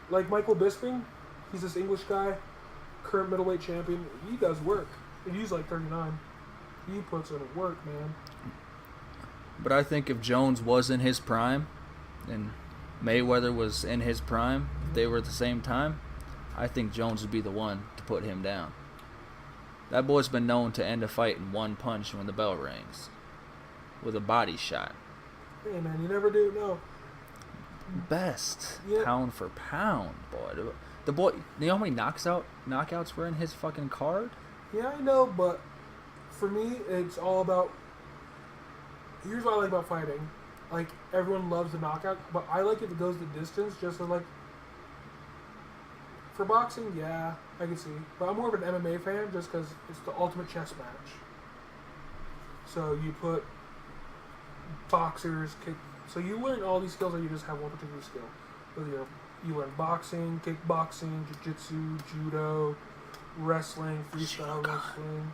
Michael Bisping, he's this English guy, current middleweight champion. He does work. And he's 39. He puts in work, man. But I think if Jones was in his prime, and Mayweather was in his prime, if they were at the same time, I think Jones would be the one to put him down. That boy's been known to end a fight in one punch when the bell rings. With a body shot. Hey man, you never do know. Best yeah. Pound for pound, boy. The boy, you know how many knockouts were in his fucking card? Yeah, I know, but for me, it's all about... Here's what I like about fighting. like everyone loves the knockout, but I like if it goes the distance. Just so, like for boxing, yeah, I can see. But I'm more of an MMA fan just because it's the ultimate chess match. So you put boxers, kick. So you learn all these skills, or you just have one particular skill. Whether you learn boxing, kickboxing, jiu-jitsu, judo, wrestling, freestyle wrestling.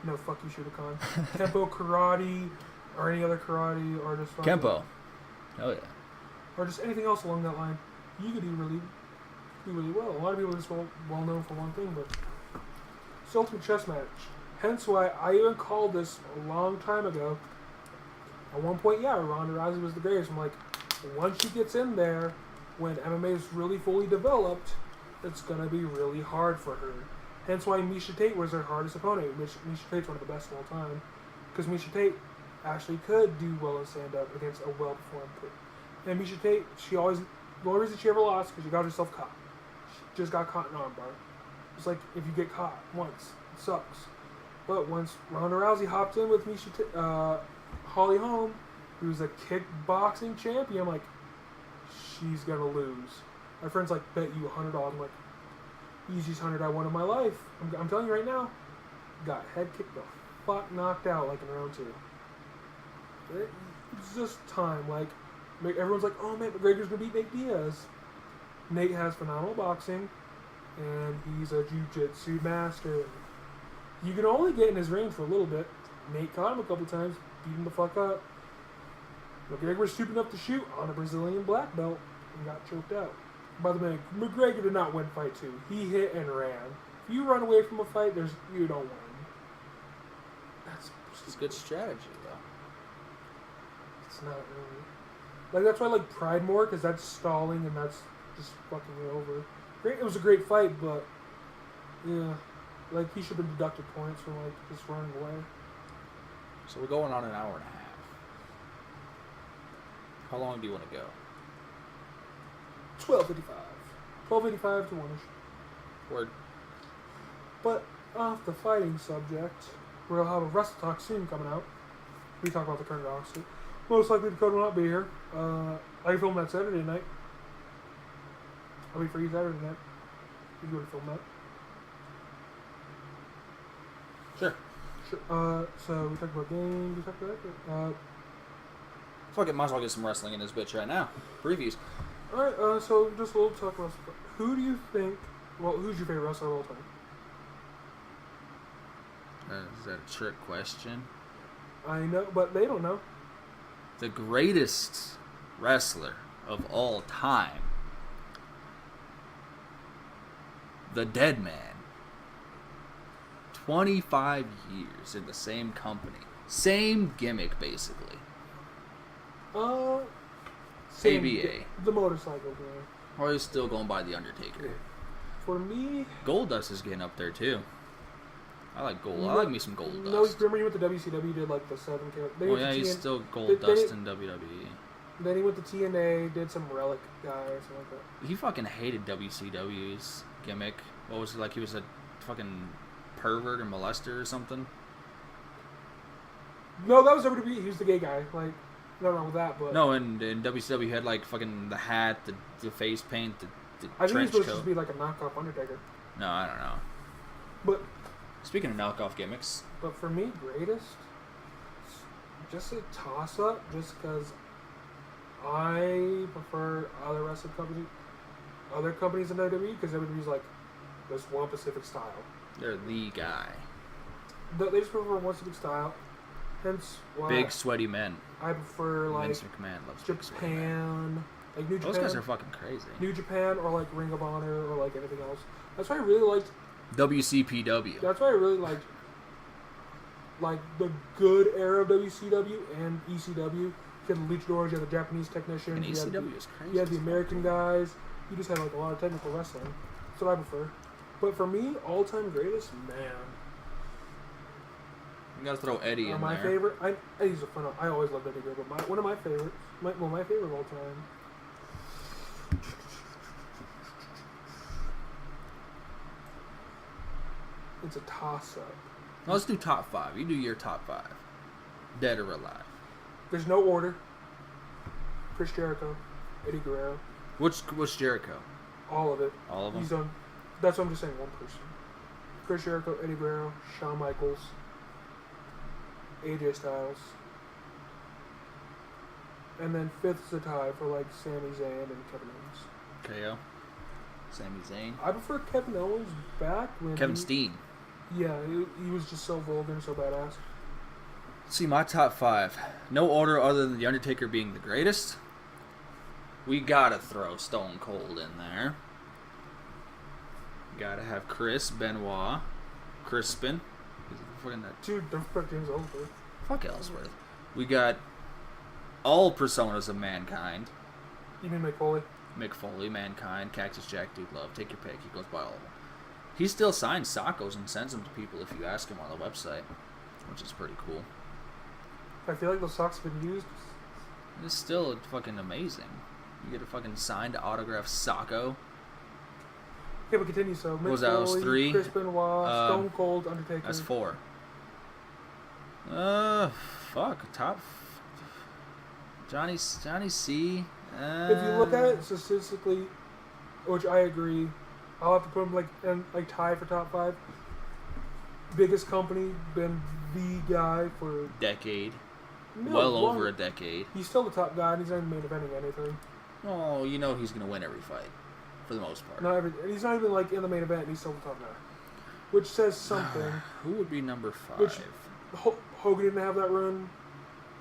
No, fuck you, Shudokan. Kempo karate, or any other karate, or just fucking, Kempo. Oh yeah. or just anything else along that line. You could do really well. A lot of people are just well known for one thing, but it's the ultimate chess match. Hence why I even called this a long time ago. At one point, yeah, Ronda Rousey was the greatest. I'm like, once she gets in there, when MMA is really fully developed, it's gonna be really hard for her. Hence why Miesha Tate was her hardest opponent. Miesha Tate's one of the best of all time. Because Miesha Tate actually could do well in stand-up against a well-performed person. And Miesha Tate, the only reason she ever lost because she got herself caught. She just got caught in an armbar. It's like, if you get caught once, it sucks. But once Ronda Rousey hopped in with Holly Holm, who's a kickboxing champion, I'm like, she's gonna lose. My friends like bet you $100. I'm like, easiest 100 I won in my life. I'm telling you right now, got head kicked the fuck knocked out like in round 2. It's just time. Like everyone's like, oh man, McGregor's gonna beat Nate Diaz. Nate has phenomenal boxing, and he's a jiu-jitsu master. You can only get in his range for a little bit. Nate caught him a couple times, beat him the fuck up. McGregor was stupid enough to shoot on a Brazilian black belt and got choked out. By the way, McGregor did not win fight 2. He hit and ran. If you run away from a fight, you don't win. It's a good strategy, though. It's not really. Like, that's why I like Pride more, because that's stalling and that's just fucking me over. Great, it was a great fight, but yeah, like he should have been deducted points for like just running away. So we're going on an hour and a half. How long do you want to go? 12:55. 12:85 to 1ish. Word. But off the fighting subject, we'll have a Wrestle Talk soon coming out. We talk about the current roster. Most likely Dakota will not be here. I film that Saturday night. I'll be free Saturday night. You go to film that. Sure. So we talked about games. We talked about that. Fuck it, might as well get some wrestling in this bitch right now. Previews. Alright, so just a little talk about who do you think, who's your favorite wrestler of all time? Is that a trick question? I know, but they don't know. The greatest wrestler of all time. The Dead Man. 25 years in the same company. Same gimmick, basically. ABA. The motorcycle guy. Or he's still going by The Undertaker. For me... Goldust is getting up there, too. I like Gold. I like me some Goldust. No, remember he went to WCW, did like the 7 characters. Oh yeah, he's still Goldust in WWE. Then he went to TNA, did some Relic guy or something like that. He fucking hated WCW's gimmick. What was it, like he was a fucking pervert or molester or something? No, that was WWE. He was the gay guy. Like, nothing wrong with that, but... No, in WCW he had like fucking the hat, the face paint, the I think he's trench supposed to coat. just be like a knockoff Undertaker. No, I don't know. But... Speaking of knockoff gimmicks. But for me, greatest, just a toss-up, just because I prefer other wrestling companies, other companies in WWE, because WWE's like this one specific style. They're the guy. They just prefer one specific style, hence why Big sweaty men. I prefer like Vince McMahon loves big sweaty men. Japan, like New Japan. Those guys are fucking crazy. New Japan or like Ring of Honor or like anything else. That's why I really liked. WCPW. That's why I really liked, like the good era of WCW and ECW. You had the luchadors, you had the Japanese technicians, And you ECW is crazy. had the American guys. You just had like a lot of technical wrestling. That's what I prefer. But for me, all-time greatest, man. You gotta throw Eddie in My there. favorite. Eddie's a fun. I always loved Eddie Guerrero, but one of my favorites. My favorite of all time. It's a toss-up. Well, let's do top 5. You do your top 5. Dead or alive. There's no order. Chris Jericho, Eddie Guerrero, Which Jericho? all of it. All of them? He's done. That's what I'm just saying. One person. Chris Jericho, Eddie Guerrero, Shawn Michaels, AJ Styles, and then fifth is a tie for like Sami Zayn and Kevin Owens. KO. Sami Zayn. I prefer Kevin Owens back when Kevin Steen. Yeah, he was just so vulgar and so badass. See, my top 5. No order other than The Undertaker being the greatest. We gotta throw Stone Cold in there. Gotta have Chris Benoit. Crispin. Fucking that. Dude, don't forget James Ellsworth. Fuck Ellsworth. We got all personas of Mankind. You mean Mick Foley? Mick Foley, Mankind, Cactus Jack, Dude Love. Take your pick. He goes by all of them. He still signs Sacos and sends them to people if you ask him on the website, which is pretty cool. I feel like those socks have been used. It's still fucking amazing. You get a fucking signed autograph Sacco. Yeah, but continue. So Mick What was that? That was Foley, 3. Chris Benoit, Stone Cold, Undertaker. That's 4. Fuck. Top. Johnny C. If you look at it statistically, which I agree, I'll have to put him like tied for top 5. Biggest company, been the guy for decade. no, Well long- over a decade. He's still the top guy, and he's not even main eventing anything. Oh, you know he's gonna win every fight, for the most part. Not every, he's not even like in the main event. And he's still the top guy, which says something. Who would be number 5? Which- Hogan didn't have that run.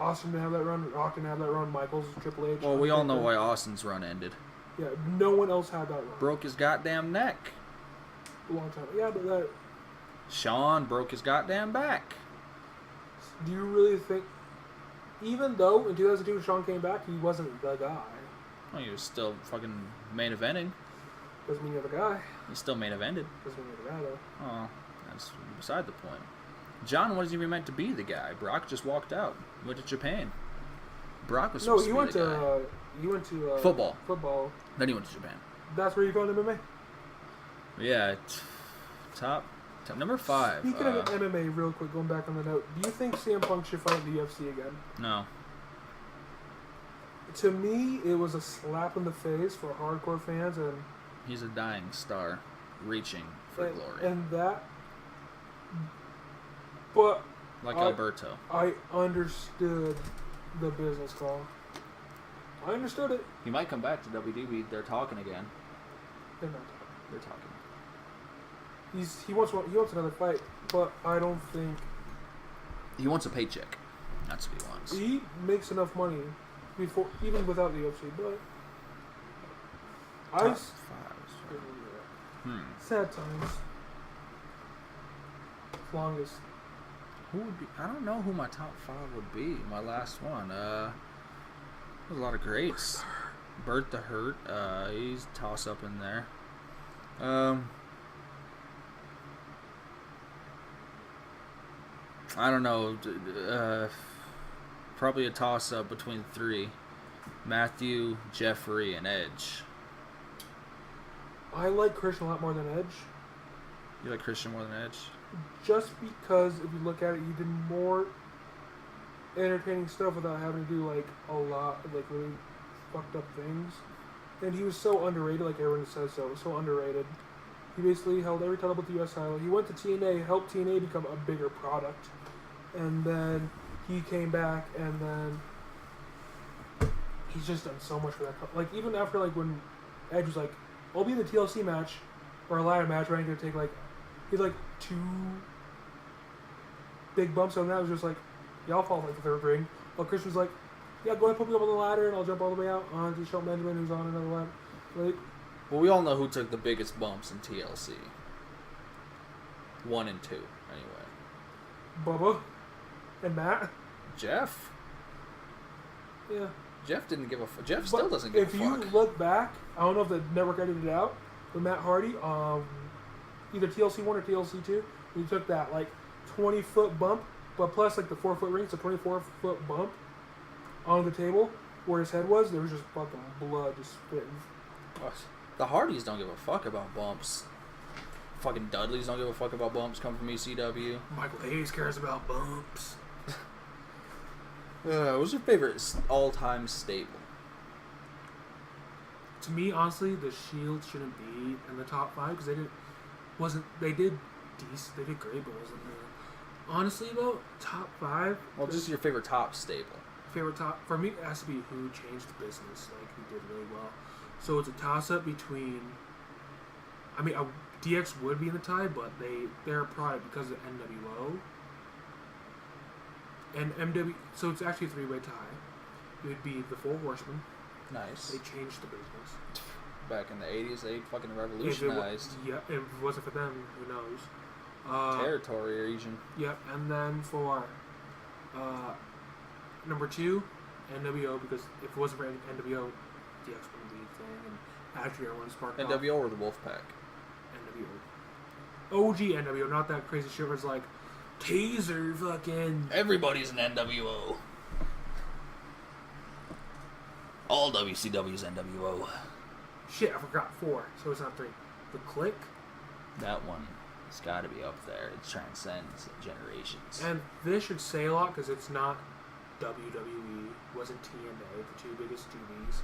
Austin didn't have that run. Rock didn't have that run. Michaels, Triple H. Well, we all know Undertaker. why Austin's run ended. Yeah, no one else had that run. Broke his goddamn neck. A long time. Yeah, but that. Shawn broke his goddamn back. Do you really think? Even though in 2002 when Shawn came back, he wasn't the guy. Well, he was still fucking main eventing. Doesn't mean you're the guy. He still main evented. Doesn't mean you're the guy though. Oh, that's beside the point. John wasn't even meant to be the guy. Brock just walked out. He went to Japan. Brock was No, supposed he to went be the guy. to Football. Football. Then he went to Japan. That's where you go in MMA. Yeah, top number 5. Speaking of MMA, real quick, going back on the note, do you think CM Punk should fight the UFC again? No. To me, it was a slap in the face for hardcore fans, and He's a dying star, reaching for glory. And that. But Like I- Alberto. I understood the business call. I understood it. He might come back to WWE. They're talking again. They're not. They're talking. He wants another fight, but I don't think He wants a paycheck. That's what he wants. he makes enough money before, even without the UFC. But Top 5. sad times. Longest. Who would be? I don't know who my top 5 would be. My last one. There's a lot of greats. Bert the Hurt. He's toss up in there. I don't know. Probably a toss up between 3: Matthew, Jeffrey, and Edge. I like Christian a lot more than Edge, You like Christian more than Edge? just because if you look at it, he did more entertaining stuff without having to do like a lot of like really fucked up things. And he was so underrated, like everyone says so underrated. He basically held every title but the US title. He went to TNA, helped TNA become a bigger product. And then he came back, and then he's just done so much for that. Like, even after, like, when Edge was like, I'll be in the TLC match, or a ladder match, where I'm going to take, like, he's like 2 big bumps, and that was just like, yeah, I'll fall like the 3rd ring. Well, Chris was like, yeah, go ahead, put me up on the ladder, and I'll jump all the way out onto Shelton Benjamin, who's on another ladder. Like, Well, we all know who took the biggest bumps in TLC. 1 and 2, anyway. Bubba and Matt. Jeff. Yeah. Jeff didn't give a fuck. Jeff But still doesn't give a if you fuck. look back, I don't know if the network edited it out, but Matt Hardy, either TLC 1 or TLC 2, he took that like 20-foot bump, but plus like the 4-foot ring, it's a 24-foot bump on the table where his head was. There was just fucking blood just spitting. The Hardys don't give a fuck about bumps. Fucking Dudleys don't give a fuck about bumps. Come from ECW. Michael Hayes cares about bumps. What's your favorite all-time stable? to me, honestly, the Shield shouldn't be in the top 5 because they did decent, they did great, but wasn't honestly though top 5. Well, just your favorite top stable. Favorite top for me it has to be who changed the business, like who did really well. So it's a toss up between. I mean, DX would be in the tie, but they're probably because of NWO and MW. So it's actually a 3-way tie. It would be the Four Horsemen. Nice. They changed the business. Back in the 80s, they fucking revolutionized. If it wasn't for them, who knows? Territory region. Yep, and then for number 2, NWO, because if it wasn't for NWO, DX wouldn't be a thing, and actually everyone sparked off. NWO or the Wolfpack? NWO. OG NWO, not that crazy shit where it's like, Taser fucking... Everybody's an NWO. All WCW's NWO. Shit, I forgot 4, so it's not 3. The Click. That one has got to be up there. It transcends generations. And this should say a lot because it's not WWE, wasn't TNA, the 2 biggest TVs.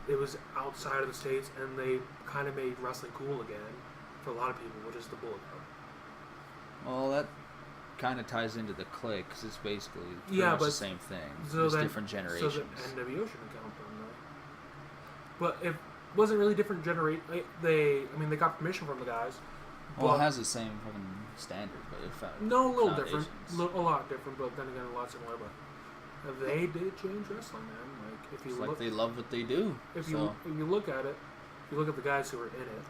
It was outside of the States, and they kind of made wrestling cool again for a lot of people, which is the Bullet Club. Well, that kind of ties into the Click because it's basically much the same thing. So Just different generations. So the NWO shouldn't count them, though. But it wasn't really different they got permission from the guys. Well, it has the same fucking standard, but it found no, a little different, foundations. a lot different, but then again, a lot similar. But they did change wrestling, man. Like if you It's look, like they love what they do. if you look at it, if you look at the guys who were in it,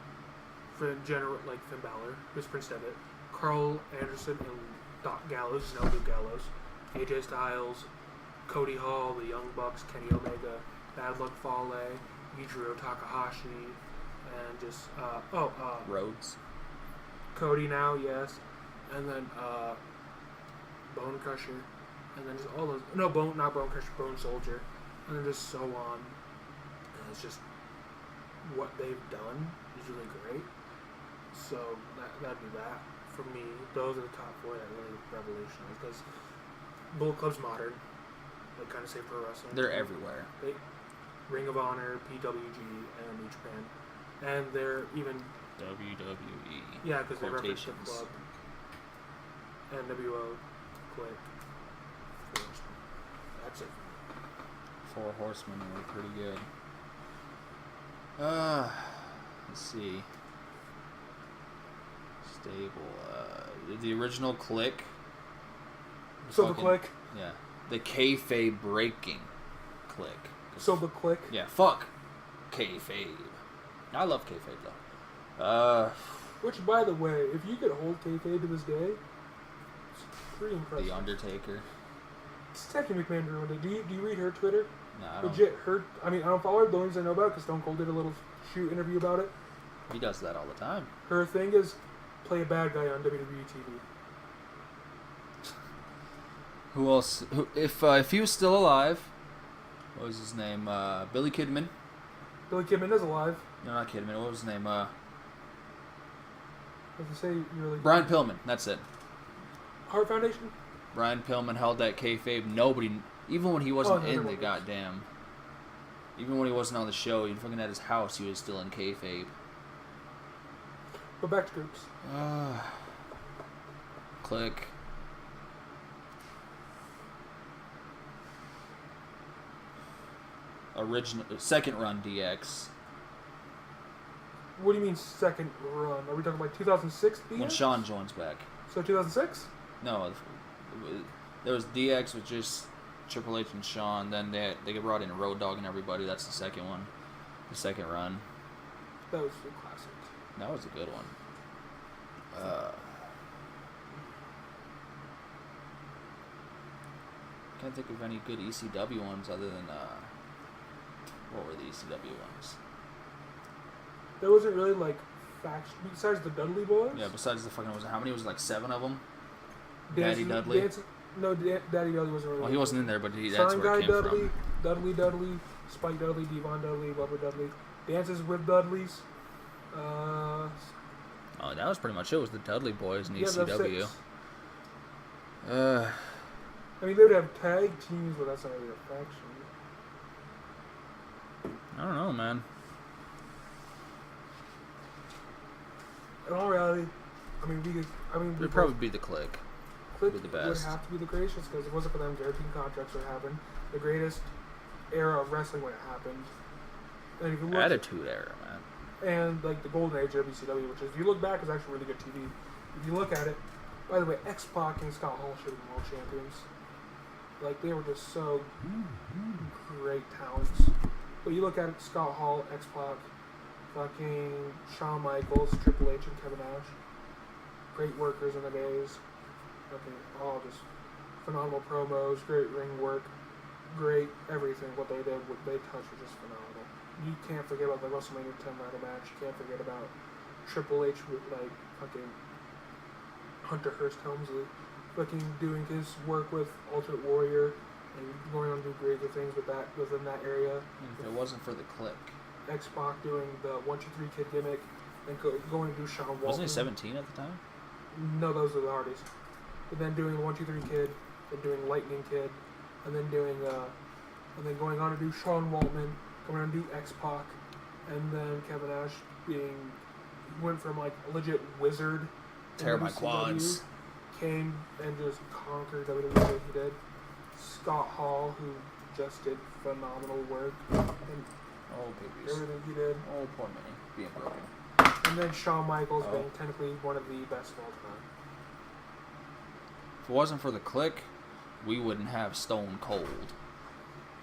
like Finn Balor, Chris Prince Devitt, Carl Anderson, and Doc Gallows, now Luke Gallows, AJ Styles, Cody Hall, the Young Bucks, Kenny Omega, Bad Luck Fale, Yujiro Takahashi, and just Rhodes. Cody now, yes, and then Bone Crusher, and then just all those. No, not Bone Crusher, Bone Soldier, and then just so on. And it's just what they've done is really great. So that'd be that for me. Those are the top 4 that really revolutionized because Bullet Club's modern, like kind of say pro wrestling. They're everywhere. Ring of Honor, PWG, and New Japan, and they're even. WWE. Yeah, because they reference the Quotations. club. NWO, Click, Four Horsemen. That's it. Four Horsemen were pretty good. Let's see. Stable. The original Click. So the Click. Yeah. The kayfabe breaking Click. So the Click. Yeah, fuck kayfabe. I love kayfabe though. Which, by the way, if you could hold kayfabe to this day, it's pretty impressive. The Undertaker. Stephanie McMahon ruined it. Do you read her Twitter? No, I don't. Legit, I don't follow her. The only things I know about it because Stone Cold did a little shoot interview about it. He does that all the time. Her thing is play a bad guy on WWE TV. Who else? If he was still alive, what was his name? Billy Kidman. Billy Kidman is alive. No, not Kidman. What was his name? As I say, you really. Brian Pillman. That's it. Heart Foundation. Brian Pillman held that kayfabe. Nobody, even when he wasn't in the nobody. goddamn, even when he wasn't on the show, he fucking at his house, he was still in kayfabe. But back to groups. Click. Second run DX. What do you mean second run? Are we talking about 2006 DX? When Shawn joins back. So 2006? No, there was DX with just Triple H and Shawn. Then they brought in Road Dogg and everybody. That's the second one. The second run. That was a classic. That was a good one. Can't think of any good ECW ones other than what were the ECW ones? There wasn't really like faction besides the Dudley Boys. Yeah, besides the fucking how many was it, like 7 of them? Dances- Daddy Dudley. Daddy Dudley wasn't really. Well, he wasn't in there, but that's Sign where Guy it came Dudley, from. Dudley, Spike Dudley, Devon Dudley, Bubba Dudley. Dances with Dudleys. Oh, that was pretty much it. Was the Dudley Boys in Yeah, that's ECW? 6. I mean, they would have tag teams, but that's not really a faction. I don't know, man. in all reality, I mean, we It'd probably be the Click. Click be the would best. have to be the greatest because if it wasn't for them guaranteed contracts would happen. The greatest era of wrestling when it happened. And if you look Attitude Era, man. and like the golden age of WCW, which is, if you look back, is actually really good TV. If you look at it, by the way, X-Pac and Scott Hall should have been world champions. Like, they were just so great talents. But you look at it, Scott Hall, X-Pac, fucking Shawn Michaels, Triple H, and Kevin Nash. Great workers in the days. Okay, all just phenomenal promos, great ring work, great everything. What they did, what they touched was just phenomenal. You can't forget about the WrestleMania 10 ladder match. You can't forget about Triple H with like fucking Hunter Hearst Helmsley, fucking doing his work with Ultimate Warrior and going on to do greater things with that within that area. If it wasn't for the Click. X-Pac doing the 1, 2, 3 Kid gimmick and going to do Sean Waltman. Wasn't he 17 at the time? No, those are the Hardys. But then doing 1, 2, 3 Kid, then doing Lightning Kid, and then doing and then going on to do Sean Waltman, going on to do X-Pac, and then Kevin Nash went from like a legit wizard in Tear my WCW, quads. came and just conquered WWE like he did. Scott Hall, who just did phenomenal work, and Oh, babies. everything he did. Oh, poor Minnie. Being broken. And then Shawn Michaels Oh. being technically one of the best of all time. If it wasn't for the Click, we wouldn't have Stone Cold.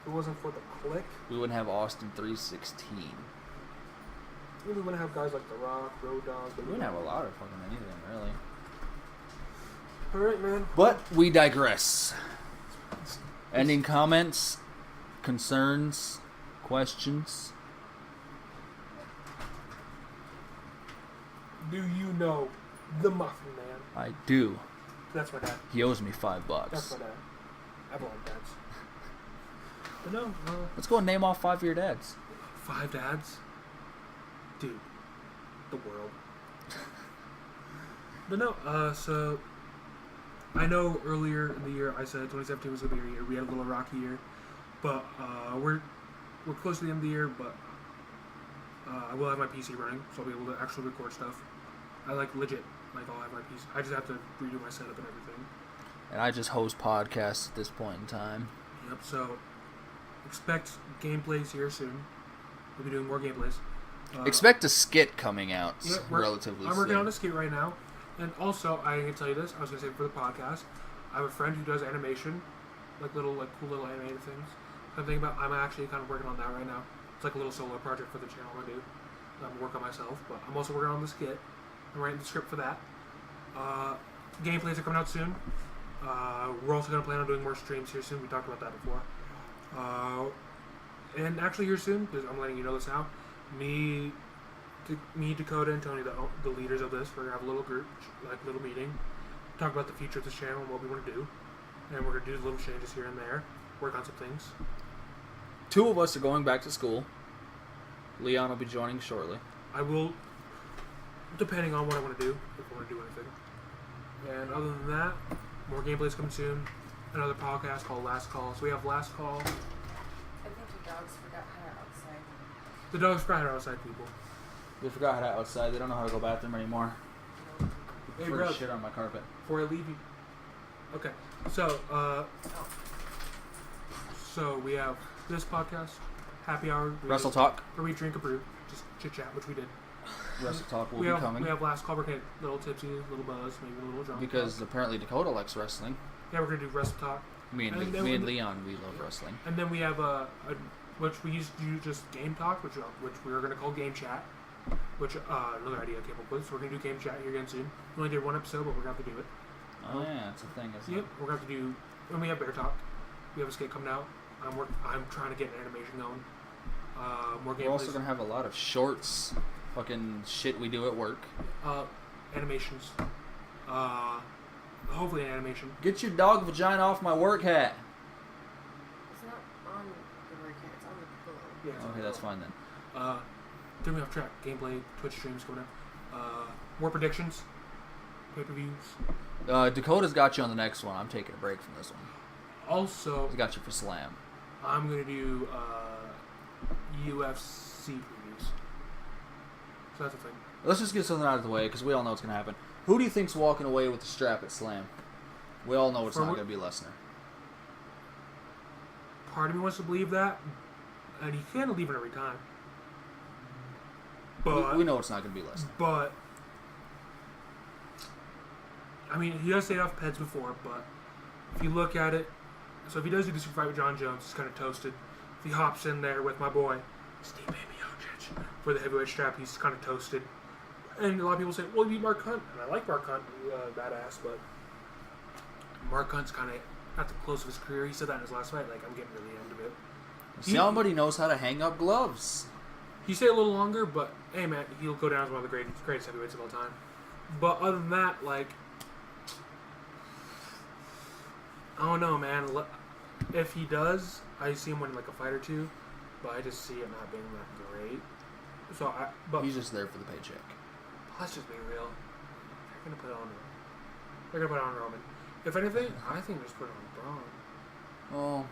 If it wasn't for the Click, We wouldn't have Austin 316. we wouldn't have guys like The Rock, Road Dogg. We wouldn't have a lot of fucking anything, really. Alright, man. But we digress. Ending comments, concerns, questions. Do you know the Muffin Man? I do. That's my dad. He owes me $5. That's my dad. I have a lot of dads. But no, Let's go and name off 5 of your dads. 5 dads? Dude. The world. But no, so I know earlier in the year I said 2017 was going to be a year. We had a little rocky year. But we're close to the end of the year, but I will have my PC running, so I'll be able to actually record stuff. I like legit. Like, I'll have my PC. I just have to redo my setup and everything. And I just host podcasts at this point in time. Yep, so expect gameplays here soon. We'll be doing more gameplays. Expect a skit coming out Yeah, relatively soon. I'm working on a skit right now. And also, I can tell you this, I was going to say for the podcast, I have a friend who does animation, like cool little animated things. So I'm actually kind of working on that right now. It's like a little solo project for the channel I do. I'm working on myself, but I'm also working on the skit. I'm writing the script for that. Gameplays are coming out soon. We're also going to plan on doing more streams here soon. We talked about that before. And actually here soon, because I'm letting you know this now, me, Dakota, and Tony, the leaders of this, we're going to have a little group, like little meeting, talk about the future of this channel and what we want to do. And we're going to do little changes here and there, work on some things. 2 of us are going back to school. Leon will be joining shortly. I will, depending on what I want to do, if I want to do anything. And other than that, more gameplays coming soon. Another podcast called Last Call. So we have Last Call. I think your dogs forgot how to outside. The dogs forgot how to outside people. They forgot how to outside. They don't know how to go bathroom anymore. Hey, Threw bro. shit on my carpet. Before I leave you. Okay. So we have this podcast, Happy Hour. Wrestle Talk. Where we drink a brew, just chit chat, which we did. Wrestle Talk will we be have, coming. We have Last Call. We're gonna get a little tipsy, a little buzz, maybe a little drunk. Because apparently Dakota likes wrestling. Yeah, we're gonna do Wrestle Talk. Me and Leon, we love wrestling. And then we have which we used to do just Game Talk, which we are gonna call Game Chat. Which another idea I came up with. So we're gonna do Game Chat here again soon. We only did 1 episode, but we're gonna have to do it. Oh yeah, it's a thing, isn't Yep, it? we're gonna have to do. And we have Bear Talk. We have a skate coming out. I'm trying to get an animation going. More gameplays. We're also gonna have a lot of shorts, fucking shit we do at work. Animations. Hopefully an animation. Get your dog vagina off my work hat. It's not on the work hat, it's on the pillow. Yeah. it's Okay, on. that's fine then. Then we have track gameplay, Twitch streams coming up. More predictions, pay-per-views. Dakota's got you on the next one. I'm taking a break from this one. Also, He's got you for Slam. I'm gonna do UFC previews. So that's a thing. Let's just get something out of the way because we all know what's going to happen. Who do you think's walking away with the strap at Slam? We all know it's not going to be Lesnar. Part of me wants to believe that, and he can't leave it every time. But We know it's not going to be Lesnar. But I mean, he has stayed off Peds before. But if you look at it, so if he does do this fight with John Jones, he's kind of toasted. If he hops in there with my boy Steve Miocic for the heavyweight strap, he's kind of toasted. And a lot of people say, well, he beat Mark Hunt. And I like Mark Hunt, badass, but Mark Hunt's kind of at the close of his career. He said that in his last fight, like, I'm getting to the end of it. Somebody knows how to hang up gloves. He stayed a little longer, but, hey, man, he'll go down as one of the greatest heavyweights of all time. But other than that, like, I don't know, man. If he does, I see him winning, like, a fight or two, but I just see it not being that great. But He's just there for the paycheck. let's just be real. They're gonna put it on Roman. If anything, I think just put it on Braun. Well,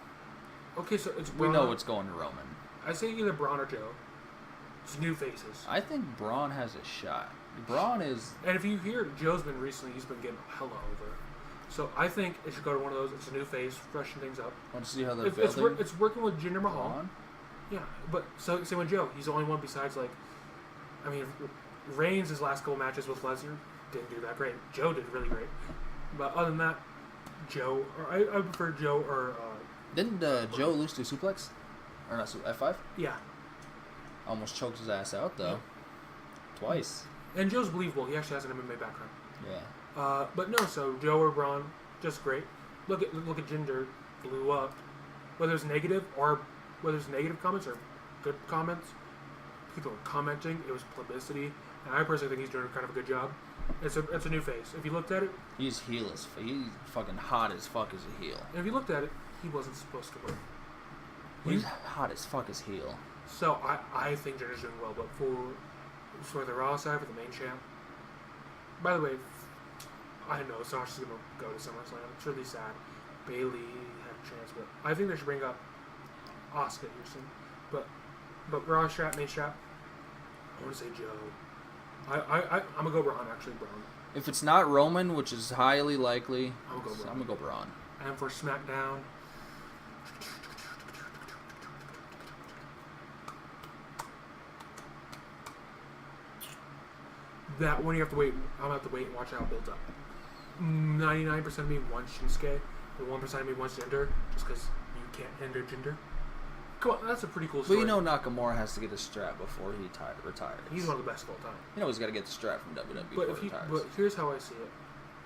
Okay, so it's we Braun. know it's going to Roman. I say either Braun or Joe. It's new faces. I think Braun has a shot. Braun is... And if you hear, Joe's been recently, he's been getting hella over. So I think it should go to one of those. It's a new face, freshen things up. Want to see how they're It's building? it's working with Jinder Mahal. Braun? Yeah, but so same with Joe. He's the only one besides, like, I mean, Reigns' his last couple matches with Lesnar didn't do that great. Joe did really great. But other than that, Joe, or I prefer Joe or Didn't Joe lose to suplex? Or not F5? yeah. Almost choked his ass out, though. Twice. And Joe's believable. He actually has an MMA background. Yeah. But no, so Joe or Braun, just great. Look at Jinder blew up. Whether it's negative comments or good comments, people are commenting. It was publicity, and I personally think he's doing kind of a good job. It's a new face. If you looked at it, He's fucking hot as fuck as a heel. and if you looked at it, he wasn't supposed to win. He's hot as fuck as heel. So I think Jinder's doing well, but for the Raw side, for the main champ. By the way, I know Sasha's gonna go to SummerSlam. It's really sad. Bailey had a chance, but I think they should bring up Asuka here soon. But Raw strap, main strap. I want to say Joe. I'm gonna go Braun, actually. Braun. If it's not Roman, which is highly likely, I'm gonna go Braun. I'm gonna go Braun. And for SmackDown, that one you have to wait. I'm gonna have to wait and watch how it builds up. 99% of me wants Shinsuke, but 1% of me wants Jinder, just because you can't hinder Jinder. Come on, that's a pretty cool But story. you know Nakamura has to get a strap before he retires. He's one of the best of all time. You know he's got to get the strap from WWE But before he retires. but here's how I see it.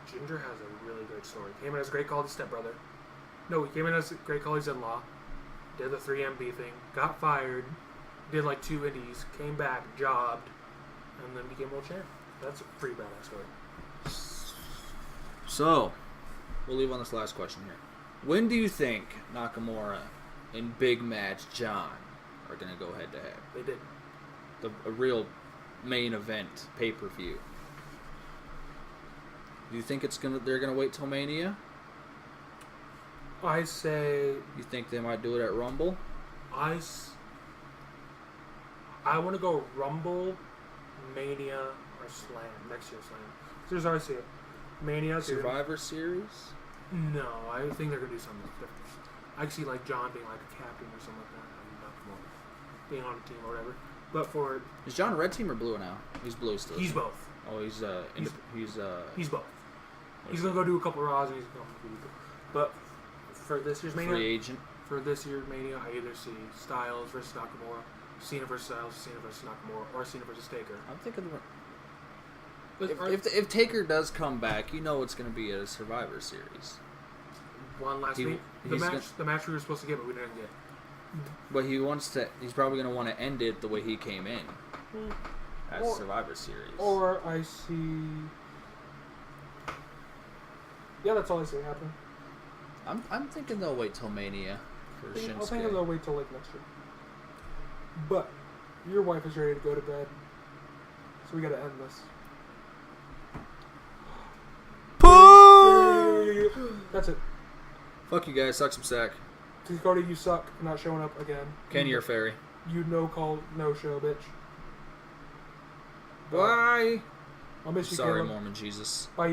Jinder has a really great story. Came in as a great call to stepbrother. No, he came in as a great call to his in-law. Did the 3MB thing. Got fired. Did like 2 indies. Came back. Jobbed. And then became world champ. That's a pretty badass story. So, we'll leave on this last question here. When do you think Nakamura and Big Match John are going to go head to head? They did. A real main event pay-per-view. Do you think they're gonna wait till Mania? I say You think they might do it at Rumble? I want to go Rumble, Mania, or Slam. Next year's Slam. Here's how I see it. Mania. Survivor Series? No, I think they're going to do something different. I can see like John being like a captain or something like that. And Nakamura being on a team or whatever. But for... Is John red team or blue now? He's blue still. He's both. Oh, he's He's both. He's going to go do a couple of Raws and he's going to do... But for this year's Mania... free agent. For this year's Mania, I either see Styles versus Nakamura, Cena versus Styles, Cena versus Nakamura, or Cena versus Taker. I'm thinking But if Taker does come back, you know it's going to be a Survivor Series. one last week, the match we were supposed to get, but we didn't get. But he's probably going to want to end it the way he came in. As Survivor Series. Or I see... Yeah, that's all I see happen. I'm thinking they'll wait till Mania for Shinsuke. I'm thinking they'll wait till like next year. But your wife is ready to go to bed, so we got to end this. That's it. Fuck you guys, suck some sack. Dakota, you suck for not showing up again. Kenny or Fairy. You no call, no show, bitch. Bye. I'll miss you, Sorry, Caleb. Mormon Jesus. Bye.